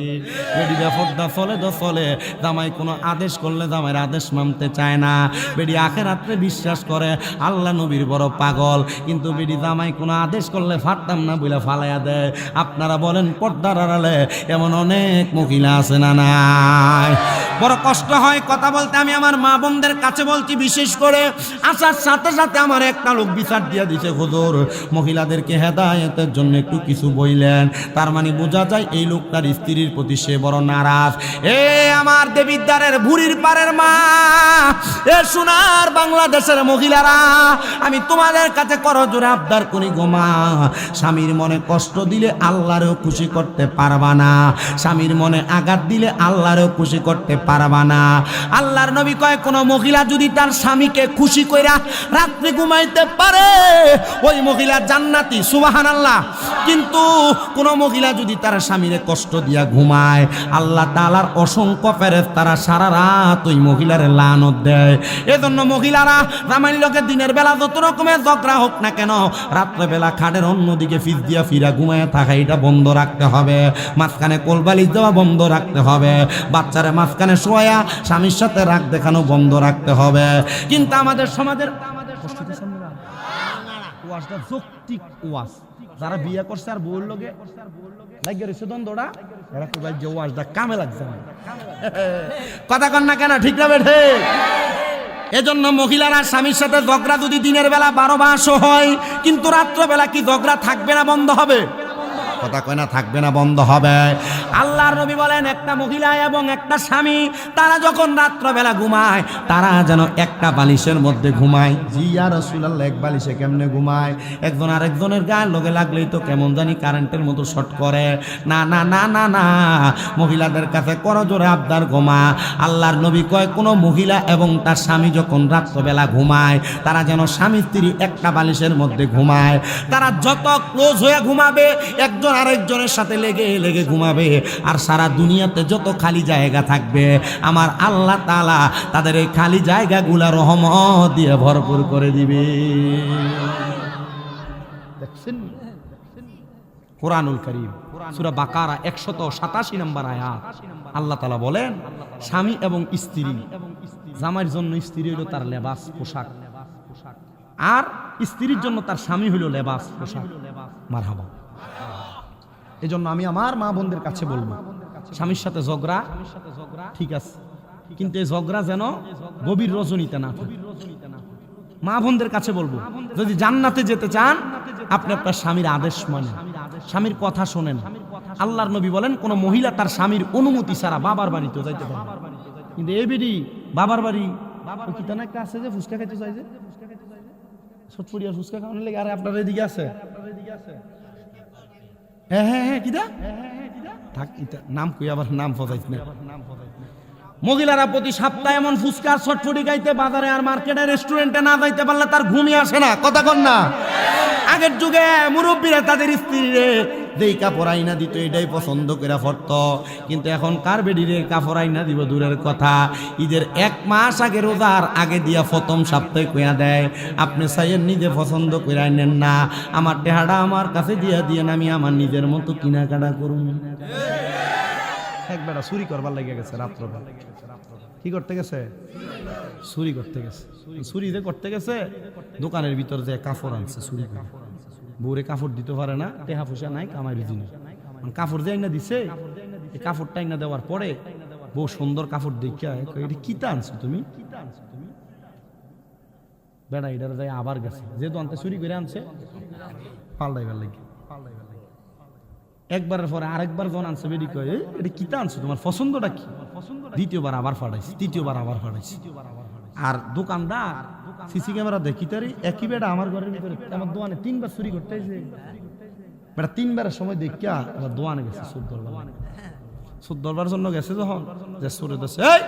বেডি বেপরদা চলে তো চলে জামাই কোনো আদেশ করলে জামাইয়ের আদেশ মানতে চায় না বেডি আখিরাতে বিশ্বাস করে আল্লাহ নবীর বড় পাগল কিন্তু বেডি জামাই কোনো আদেশ করলে ফাটতাম না বলে ফালাইয়া দেয় আপনারা বলেন পর্দার আড়ালে এমন অনেক মহিলা আছে না নাই বড় কষ্ট হয় কথা বলতে আমি আমার মা বোনদের কাছে বলছি বিশেষ করে আসার সাথে সাথে আমার একটা লোক বিচার দিয়ে দিছে হুজুর মহিলাদেরকে হেদায়েতের জন্য একটু কিছু বইলেন তার মানে বোঝা যায় এই লোকটার স্ত্রীর প্রতি সে বড় নারাজ এ আমার দেবিদ্বারের ভুরির পারের মা এ সোনার বাংলাদেশের মহিলারা আমি তোমাদের কাছে করজোরে আবদার করি গো মা স্বামীর মনে কষ্ট দিলে আল্লাহরও খুশি করতে পারবা না স্বামীর মনে আঘাত দিলে আল্লাহরও খুশি করতে পারবা না আল্লাহর নবী কয় কোন মহিলা যদি তার স্বামীকে খুশি কইরা রাত্রে ঘুমাইতে পারে ওই মহিলা জান্নাতি সুবহানাল্লাহ কিন্তু কোন মহিলা যদি তার স্বামীরে কষ্ট দিয়া ঘুমায় আল্লাহ তাআলার অসংখ্য ফেরেশতারা সারা রাত ওই মহিলার লানত দেয় এজন্য মহিলারা জামাই লোকের দিনের বেলা যত রকমের ঝগড়া হোক না কেন, রাত্রেবেলা খাটের অন্যদিকে ফিস দিয়া ফিরা ঘুমায় থাকা এটা বন্ধ রাখতে হবে। মাঝখানে কোলবালিশ দেওয়া বন্ধ রাখতে হবে। বাচ্চারা মাঝখানে শোয়া স্বামীর সাথে রাগ দেখানো বন্ধ রাখতে হবে। কিন্তু আমাদের সমাজের ওয়াজটা যৌক্তিক ওয়াজ, যারা বিয়ে করছে আর বউর লগে লাগিয়ে রয়েছে দ্বন্দ্বটা, এরা কইবা যে ওয়াজটা কামে লাগছে না। কথা কন না কেন, ঠিক না বেঠে? এজন্য মহিলারা স্বামীর সাথে ঝগড়া যদি দিনের বেলা 12 মাসও হয়, কিন্তু রাত্রবেলা কি ঝগড়া থাকবে না বন্ধ হবে? কথা কয় না থাকবে না, বন্ধ হবে। আল্লাহর নবী বলেন একটা মহিলা এবং একটা স্বামী তারা যখন রাত্রবেলা ঘুমায় তারা যেন একটা বালিশের মধ্যে ঘুমায়। জি ইয়া রাসূলুল্লাহ, এক বালিশে কেমনে ঘুমায়? একজন আরেকজনের গায়ের লগে লাগলেই তো কেমন জানি কারেন্টের মতো শর্ট করে। না না না না না, মহিলাদের কাছে করজোরে আবদার ঘুমা। আল্লাহর নবী কয় কোন মহিলা এবং তার স্বামী যখন রাত্রবেলা ঘুমায় তারা যেন স্বামী স্ত্রী একটা বালিশের মধ্যে ঘুমায়। তারা যত ক্লোজ হয়ে ঘুমাবে একজন আরেকজনের সাথে লেগে লেগে ঘুমাবে, আর সারা দুনিয়াতে যত খালি জায়গা থাকবে আমার আল্লাহ তাআলা তাদের এই খালি জায়গাগুলা রহমত দিয়ে ভরপুর করে দিবে। দেখছেন কোরআনুল কারীম সূরা বাকারা 187 নম্বর আয়াত, আল্লাহ তাআলা বলেন স্বামী এবং স্ত্রী, জামাইয়ের জন্য স্ত্রী হলো তার লেবাস পোশাক, আর স্ত্রীর জন্য তার স্বামী হলো লেবাস পোশাক। মারহাবা। এজন্য আমি আমার মা বোনদের কাছে বলবো, স্বামীর সাথে ঝগড়া ঠিক আছে, কিন্তু এই ঝগড়া যেন গভীর রজনীতে না থাকে। মা বোনদের কাছে বলবো, যদি জান্নাতে যেতে চান আপনি আপনার স্বামীর আদেশ মানেন, স্বামীর কথা শোনেন। আল্লাহর নবী বলেন কোন মহিলা তার স্বামীর অনুমতি ছাড়া বাবার বাড়িতে যাইতে পারে না। কিন্তু এই বিডি বাবার বাড়ি কিতানা একটা আছে যে ফুচকা খাইতে চাই, যে ছটফড়িয়া ফুচকা খাওয়ানোর লেগে। আরে আপনার এদিকে আছে, হ্যাঁ হ্যাঁ হ্যাঁ কিদা থাক নাম কই আবার নাম ফজাইছ না। মহিলারা প্রতি সপ্তাহে এমন ফুচকা ছটফড়ি খাইতে বাজারে আর মার্কেটে রেস্টুরেন্টে না যাইতে পারলে তার ঘুমই আসে না। কথা কন না? আগের যুগে মুরব্বীরা তাদের স্ত্রীরে যেই কাপড় আইনা দিত এটাই পছন্দ করে পড়তো, কিন্তু এখন কার বেডিরে কাপড় আইনা দিব দূরের কথা, ঈদের 1 মাস আগে রোজার আগে দিয়া প্রথম সপ্তাহে কইয়া দেয় আপনি চাইয়েন নিজে পছন্দ করে আইনেন না, আমার টেহাটা আমার কাছে দিয়া দিয়েন, আমি আমার নিজের মতো কিনাকাটা করুন। একবার চুরি করবার লেগে গেছে রাত্রবেলা। কি করতে গেছে? চুরি করতে গেছে। চুরি যে করতে গেছে দোকানের ভিতর যে কাপড় আনছে চুরি করে, বউরে কাপড় দিতে পারে না, টেহা পয়সা নাই, কামাই রুজি নেই। কাপড় যে আইনা দিছে, এই কাপড়টা আইনা দেওয়ার পরে বউ সুন্দর কাপড় দেখিয়া এটা কিতা আনছো তুমি? বেড়া এটার যাই আবার গেছে, যেহেতু আনতে চুরি করে আনছে পাল্টাইবার লাগে। একবারের পরে আরেকবার যখন আনছে বেডি কয় এটা কিতা আনছো, তোমার পছন্দটা কি? দ্বিতীয়বার আবার ফাটাইছি, তৃতীয়বার আবার ফাটাইছি। আর দোকানদার সিসি ক্যামেরা দেখি তারি একই বেড়া আমার ঘরের ভিতরে আমার দোকানে 3বার চুরি করতে এসে বেড়া 3বারের সময় দেখিয়া আবার দোকানে গেছে সুদ ধরবার জন্য গেছে, যখন যে চোরে ধরছে এই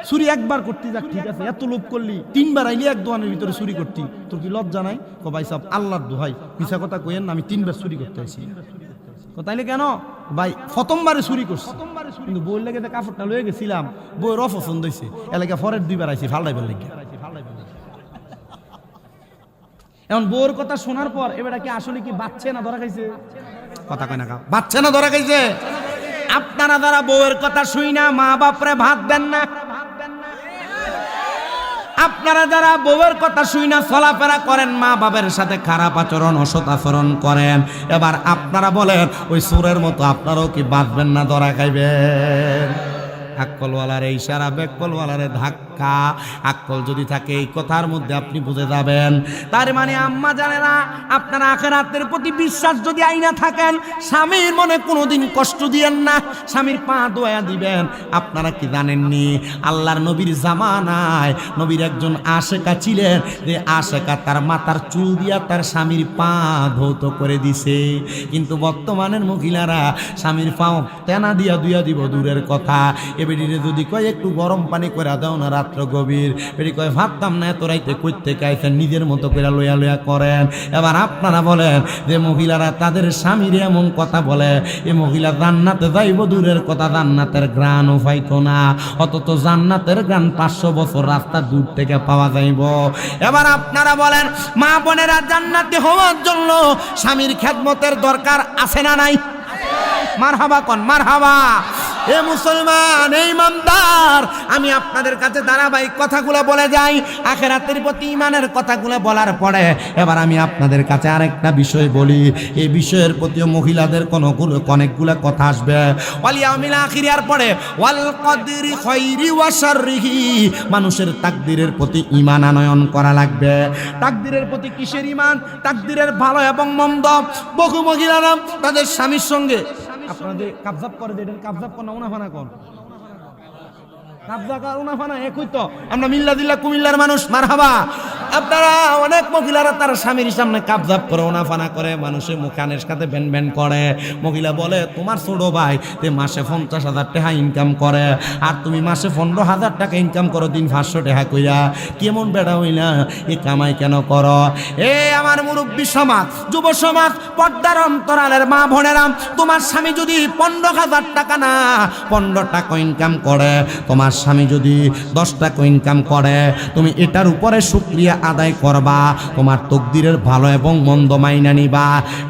চুরি একবার করতে যাক ঠিক আছে, এত লোভ করলি 3বার আইলি এক দোকানের ভিতরে চুরি করতি, তোর কি লজ্জা নাই? ও ভাই সাহেব আল্লাহর দোহাই মিছা কথা কইেন না, আমি 3বার চুরি করতে আইছি। তাইলে কেন ভাই প্রথমবারে চুরি করছি, কিন্তু বই লেগে যে কাপড়টা লয়ে গেছিলাম বইয়ের অপছন্দ হয়েছে, এলাকা পরের 2বার আইছি ফাল্টাইবার লেগে। এখন বউর কথা শোনার পর এবার কি আসলে কি বাচ্চে না ধরা খাইছে? কথা কয় না, বাচ্চে না ধরা খাইছে? আপনারা যারা বউয়ের কথা শুই না মা বাপরে ভাত দেন না, আপনারা যারা বউয়ের কথা শুই না চলাফেরা করেন, মা বাবার সাথে খারাপ আচরণ অসৎ আচরণ করেন, এবার আপনারা বলেন ওই সুরের মতো আপনারাও কি বাঁচবেন না ধরা খাইবেন? আক্কলওয়ালারে ইশারা, বেকলওয়ালারে ধাক্কা। আক্কল যদি থাকে এই কথার মধ্যে আপনি বুঝে যাবেন। তার মানে আম্মা জানেনা আপনারা আখিরাতের প্রতি বিশ্বাস যদি আইনা থাকেন, স্বামীর মনে কোনোদিন কষ্ট দিয়েন না, স্বামীর পা দোয়া দিবেন। আপনারা কি জানেননি আল্লাহর নবীর জামানায় নবীর একজন আশেকা ছিলেন, যে আশেকা তার মাথার চুল দিয়া তার স্বামীর পা ধৌত করে দিছে। কিন্তু বর্তমানের মহিলারা স্বামীর পা তেনা দিয়া দুইয়া দিব দূরের কথা, এবারে যদি কয় একটু গরম পানি করে দাও না রাত্র গভীর। বেটি কয় ভাবতাম না এত রাইতে কই থেকে আইছেন, নিজের মতো করে লইয়া লইয়া করেন। এবার আপনারা বলেন যে মহিলারা তাদের স্বামীর এমন কথা বলে, এ মহিলা জান্নাতে যাইব দূরের কথা, জান্নাতের ঘ্রাণও পাইতো না, অথচ জান্নাতের ঘ্রাণ 500 বছর রাস্তা দূর থেকে পাওয়া যাইব। এবার আপনারা বলেন মা বোনেরা জান্নাতি হওয়ার জন্য স্বামীর খেদমতের দরকার আছে না নাই? মারহাবা কোন মারহাবা। এ মুসলমান, এই ইমানদার, আমি আপনাদের কাছে ধারাবাহিক কথাগুলো বলে যাই, আখিরাতের প্রতি ইমানের কথাগুলো বলার পরে এবার আমি আপনাদের কাছে আরেকটা বিষয় বলি। এই বিষয়ের প্রতিও মহিলাদের অনেকগুলো কথা আসবে। ওয়াল ইয়াউমিল আখির এর পরে ওয়াল কদরি খাইরি ওয়া শাররিহি, মানুষের তাকদীরের প্রতি ঈমান আনয়ন করা লাগবে। তাকদীরের প্রতি কিসের ঈমান? তাকদীরের ভালো এবং মন্দ। বহু মহিলারা তাদের স্বামীর সঙ্গে আপনাদের কাবজাব করে দেন, কাবজাব কোন উনাফানা কোন কাবজা কর উনাফানা একই তো। আমরা মিল্লা দিল্লা কুমিল্লার মানুষ, মারহাবা। আপনারা অনেক মহিলারা তার স্বামীর সামনে কাবজাব করে উনাফানা করে, মানুষের মুখানের সাথে ব্যান ব্যান করে। মহিলা বলে তোমার ছোট ভাই তে মাসে 50,000 টাকা ইনকাম করে, আর তুমি মাসে 15,000 টাকা ইনকাম করো, দিন 500 টাকা কইরা, কেমন বেড়া হইলা, এ কামাই কেন করো? এ আমার মুরব্বী সমাজ, যুব সমাজ, পর্দার অন্তরালের মা বোনেরা, তোমার স্বামী যদি 15,000 টাকা না 15 টাকা ইনকাম করে, তোমার স্বামী যদি 10 টাকা ইনকাম করে, তুমি এটার উপরে শুকরিয়া আদায় করবা, তোমার তকদিরের ভালো এবং মন্দ মাইনা নিবা।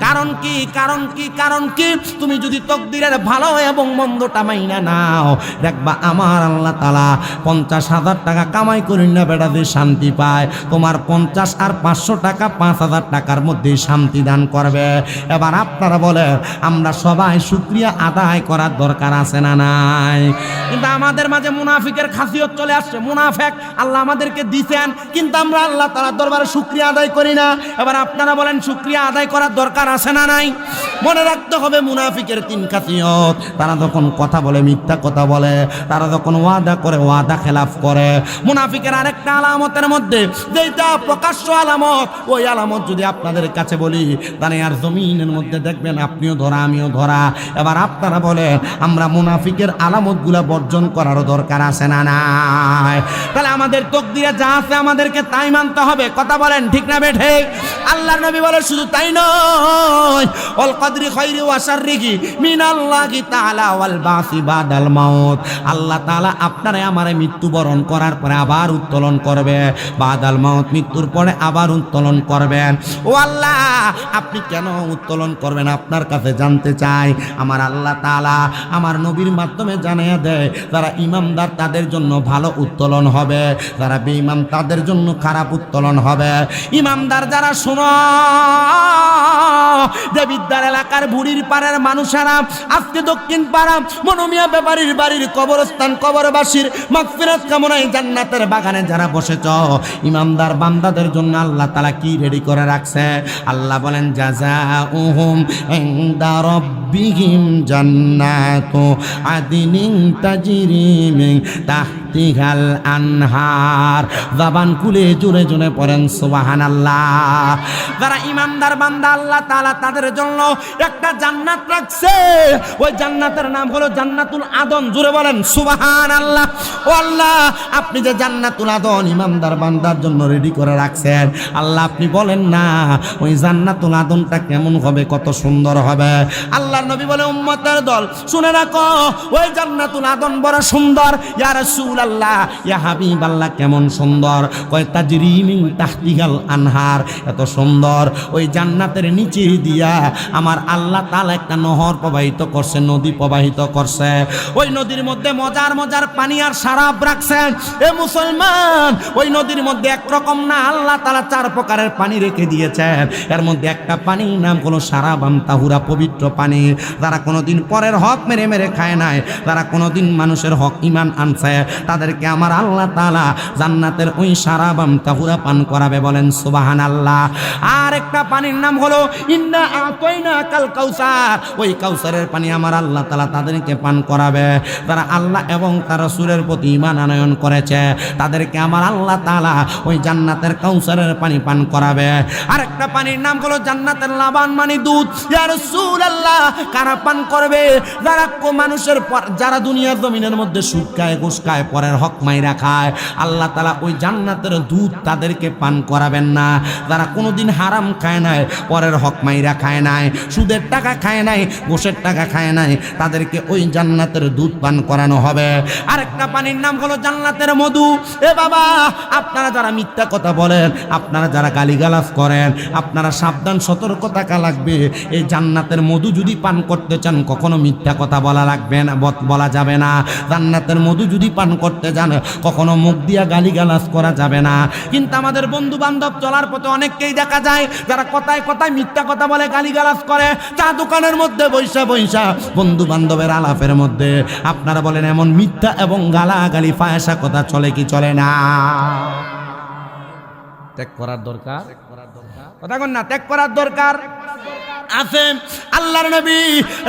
কারণ কি? কারণ কি? কারণ কি? তুমি যদি তকদিরের ভালো এবং মন্দটা মাইনা নাও, দেখবা আমার আল্লাহ তাআলা 50,000 টাকা কামাই করি না বেটা যে শান্তি পায়, তোমার 50 আর 500 টাকা 5,000 টাকার মধ্যে শান্তি দান করবে। এবার আপনারা বলে আমরা সবাই শুকরিয়া আদায় করার দরকার আছে না নাই? কিন্তু আমাদের মাঝে মুনাফিকের খাসিয়ত চলে আসছে। মুনাফিক আল্লাহ আমাদেরকে দিয়েছেন, কিন্তু আমরা আল্লাহ তাআলার দরবারে শুকরিয়া আদায় করি না। এবার আপনারা বলেন শুকরিয়া আদায় করার দরকার আছে না নাই? মনে রাখতে হবে মুনাফিকের 3 খাসিয়ত। তারা যখন কথা বলে মিথ্যা কথা বলে, তারা যখন ওয়াদা করে ওয়াদা খেলাফ করে। মুনাফিকের আরেকটা আলামতের মধ্যে যেটা প্রকাশ্য আলামত, ওই আলামত যদি আপনাদের কাছে বলি তাহলে আর জমিনের মধ্যে দেখবেন আপনিও ধরা আমিও ধরা। এবার আপনারা বলেন আমরা মুনাফিকের আলামতগুলা বর্জন করারও দরকার আছে না নাই? তাহলে আমাদের তকদিরে যা আছে আমাদেরকে তাই মানতে হবে। কথা বলেন ঠিক না বেঠে? আল্লাহর নবী বলে শুধু তাই নয়, ওয়াল কদরি খাইরি ওয়া শাররিহি মিনাল্লাহি তাআলা ওয়াল বাসি বাদাল মাউত, আল্লাহ তাআলা আপনারে আমারে মৃত্যুবরণ করার পরে আবার উত্তোলন করবে। বাদাল মাউত, মৃত্যুর পরে আবার উত্তোলন করবেন। ও আল্লাহ, আপনি কেন উত্তোলন করবেন আপনার কাছে জানতে চাই। আমার আল্লাহ তাআলা আমার নবীর মাধ্যমে জানিয়ে দেয়, যারা ইমানদার তাদের জন্য ভালো উত্তোলন হবে, যারা বেঈমান তাদের জন্য খারাপ উত্তোলন হবে। ইমানদার যারা শুনো, দেবিদ্বার এলাকার বুড়ির পাড়ার মানুষেরা আজকে দক্ষিণ পাড়া মনোমিয়া ব্যাপারীর বাড়ির কবরস্থান কবরবাসীর মাগফিরাত কামনায় জান্নাতের বাগানে যারা বসেছ, ইমানদার বান্দাদের জন্য আল্লাহ তাআলা কি রেডি করে রাখছে? আল্লাহ বলেন জাযাউহুম ইনদা রাব্বিহিম জান্নাতু আদিনিন তাজরি মিন তাহতিহাল আনহার। জবান খুলে জোরে জোরে পড়েন সুবহানাল্লাহ। যারা ইমানদার বান্দা আল্লাহ তাআলা তাদের জন্য একটা জান্নাত রাখছে, ওই জান্নাতের নাম হলো জান্নাতুল আদন। জোরে বলেন সুবহানাল্লাহ। ও আল্লাহ, আপনি যে জান্নাতুল আদন ইমানদার বান্দার জন্য রেডি করে রাখছেন, আল্লাহ আপনি বলেন না ওই জান্নাতুল আদনটা কেমন হবে, কত সুন্দর হবে। আল্লাহর নবী বলে উম্মতের দল শুনে রাখো, ওই জান্নাতুল আদন বড় সুন্দর। ইয়া রাসূলুল্লাহ, ইয়া হাবিবাল্লাহ, কেমন সুন্দর? কয় তাজরি মিন তাহতিহাল আনহার, এত সুন্দর। ওই জান্নাতের নিচে দিয়া আমার আল্লাহ তাআলা একটা নহর প্রবাহিত করছে, নদী প্রবাহিত করছে। ওই নদীর মধ্যে মজার মজার পানি আর শরাব রাখছেন। এ মুসলমান, ওই নদীর মধ্যে একরকম না, আল্লাহ তাআলা 4 প্রকারের পানি রেখে দিয়েছেন। এর মধ্যে একটা পানির নাম হলো শারাবান তাহুরা, পবিত্র পানি। যারা কোনোদিন পরের হক মেরে মেরে খায় নাই, যারা কোনোদিন মানুষের হক ঈমান আনছে, তাদেরকে আমার আল্লাহ তাআলা জান্নাতের ওই শারাবান তাহুরা পান করাবে। বলেন সুবহানাল্লাহ। আর একটা পানির নাম হলো ইন্না আতাইনা কাল কাউসার, ওই কাউসারের পানি আমার আল্লাহ তাআলা তাদেরকে পান করাবে। যারা আল্লাহ এবং তার রাসূলের প্রতি ঈমান আনয়ন করেছে, তাদেরকে আমার আল্লাহ তাআলা ওই জান্নাতের কাউসারের পানি পান করাবে। আর একটা পানির নাম হলো জান্নাতের লাবান, মানে দুধ। ইয়া রাসূলুল্লাহ, কারা পান করবে? যারা মানুষের যারা দুনিয়ার জমিনের মধ্যে সুদ খায়, ঘুষ খায়, পরের পরের হক মাইরা খায়, আল্লাহ তাআলা ওই জান্নাতের দুধ তাদেরকে পান করাবেন না। যারা কোনোদিন হারাম খায় নাই, পরের হক মাইরা খায় নাই, সুদের টাকা খায় নাই, ঘুষের টাকা খায় নাই, তাদেরকে ওই জান্নাতের দুধ পান করানো হবে। আরেকটা পানির নাম হলো জান্নাতের মধু। এ বাবা, আপনারা যারা মিথ্যা কথা বলেন, আপনারা যারা গালিগালাজ করেন, আপনারা সাবধান, সতর্ক থাকা লাগবে। এই জান্নাতের মধু যদি পান করতে চান, কখনো মিথ্যা কথা বলা লাগবে না, বলা যাবে না। জান্নাতের মধু যদি পান করতে যান, কখনো মুখ দিয়া গালিগালাজ করা যাবে না। কিন্তু আমাদের বন্ধু বান্ধব চলার পথে অনেককেই দেখা যায় যারা কথায় কথায় মিথ্যা কথা বলে, গালিগালাজ করে। চা দোকানের মধ্যে বৈশা বৈশা বন্ধু বান্ধবের আলাপের মধ্যে আপনারা বলেন এমন মিথ্যা এবং গালাগালি ফায়সা কথা চলে কি চলে না? ত্যাগ করার দরকার, কথা কন না, ত্যাগ করার দরকার আছে। আল্লাহর নবী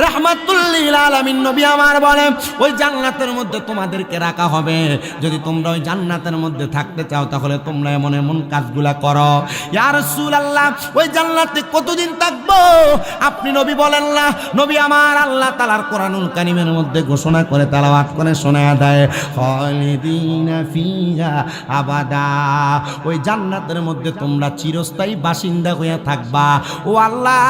রাহমাতুল লিল আলামিন নবী আমার বলেন, ওই জান্নাতের মধ্যে তোমাদেরকে রাখা হবে। যদি তোমরা ওই জান্নাতের মধ্যে থাকতে চাও, তাহলে তোমরা এমন এমন কাজগুলা করো। ইয়া রাসূলুল্লাহ, ওই জান্নাতে কতদিন থাকবো? আপনি নবী বলেন না। নবী আমার আল্লাহ তাআলার কোরআনুল কারীমের মধ্যে ঘোষণা করে তেলাওয়াত করে শোনায়া দেয়, খালিদিনা ফিহা আবাদা। ওই জান্নাতের মধ্যে তোমরা চিরস্থায়ী বাসিন্দা হয়ে থাকবা। ও আল্লাহ,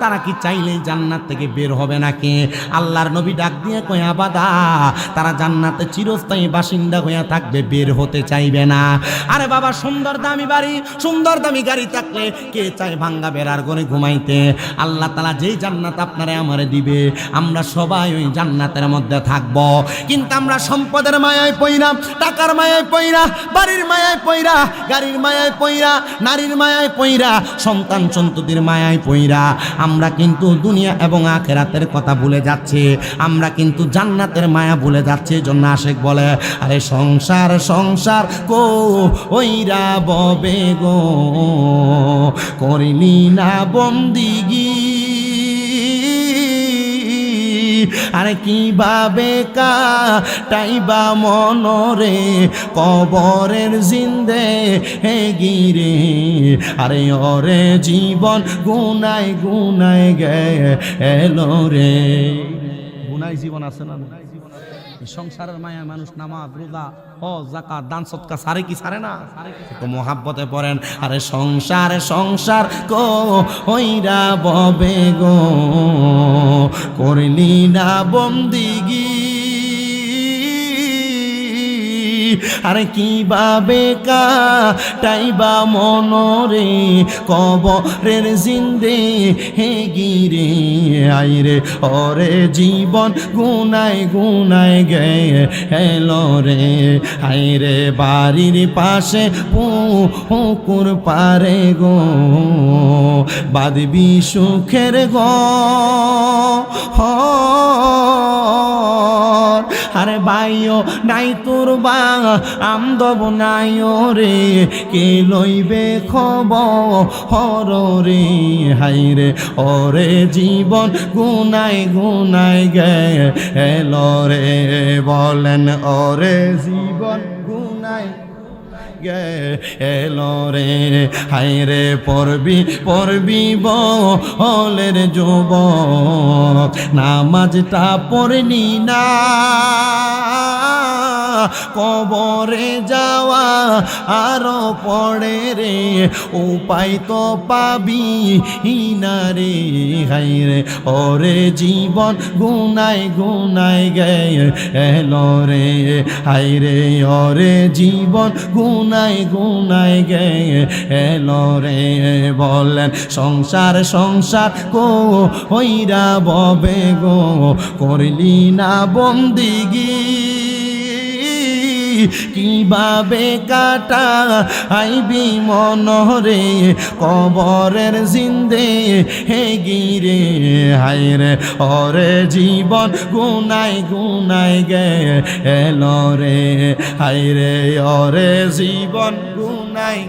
তারা কি চাইলে জান্নাত থেকে বের হবে নাকি? আল্লাহর নবী ডাক দিয়ে কয়, আবাদা, তারা জান্নাতে চিরস্থায়ী বাসিন্দা হয়ে থাকবে, বের হতে চাইবে না। আরে বাবা, সুন্দর দামি বাড়ি, সুন্দর দামি গাড়ি থাকলে কে চায় ভাঙ্গা বেড়ার ঘরে ঘুমাইতে? আল্লাহ তাআলা যেই জান্নাত আপনারে আমারে দিবে, আমরা সবাই ওই জান্নাতের মধ্যে থাকব। কিন্তু আমরা সম্পদের মায়ায় পইরা, টাকার মায়ায় পইরা, বাড়ির মায়ায় পইরা, গাড়ির মায়ায় পইরা, নারীর মায়ায় পইরা, সন্তান সন্ততির মায়ায় পইরা আমরা কিন্তু দুনিয়া এবং আখিরাতের কথা ভুলে যাচ্ছি। আমরা কিন্তু জান্নাতের মায়া ভুলে যাচ্ছি। জন্য আশিক বলে, আরে সংসার সংসার কো ওইরা ববে গো, করিলি না বন্দিগি। আরে কিভাবে কাটাইবা মনরে কবরের জিন্দে হে গিরে। আরে ওরে জীবন গুনাই গুনাই গেলো রে। গুনাই জীবন আছে না? সংসারের মায়া মানুষ নামাজ রোজা হজ যাকাত দান সদকা সারে কি সারে না? তো মোহাব্বতে পড়েন, আরে সংসার সংসার কো হইরা ববে গো, করলি না বন্দিগি। আরে কিভাবে কাটাইবা মনরে কবরের জিন্দে হে গিরে। আইরে ওরে জীবন গুনাই গুনাই গেলো রে। আইরে বাড়ির পাশে পুকুর পারে গো, বাঁধবি সুখের ঘর। আরে বাইও নাই তোর বা আমদব নাই রে, কে লইবে খবর রে। হাইরে ওরে জীবন গুনাই গুনাই গেলো রে। বলেন ওরে জীবন গুনাই গেলো রে। হাইরে পড়বি পড়বি বলের যুবক, নামাজটা পড়লি না, কবরে যাওয়া আরো পড়ে রে। উপায় তো পাবি না রে। হাইরে ওরে জীবন গুনাই গুনাই গেলো রে। হাইরে ওরে জীবন গুনাই গুনাই গেলো রে। বলেন সংসার সংসার কো হইরা ববে গো, করলি না বন্দিগি। কিভাবে কাটা আইবি মনরে কবরের জিন্দে হে গিরে। হায়রে ওরে জীবন গুনাই গুনাই গেলো রে। হায়রে ওরে জীবন গুনাই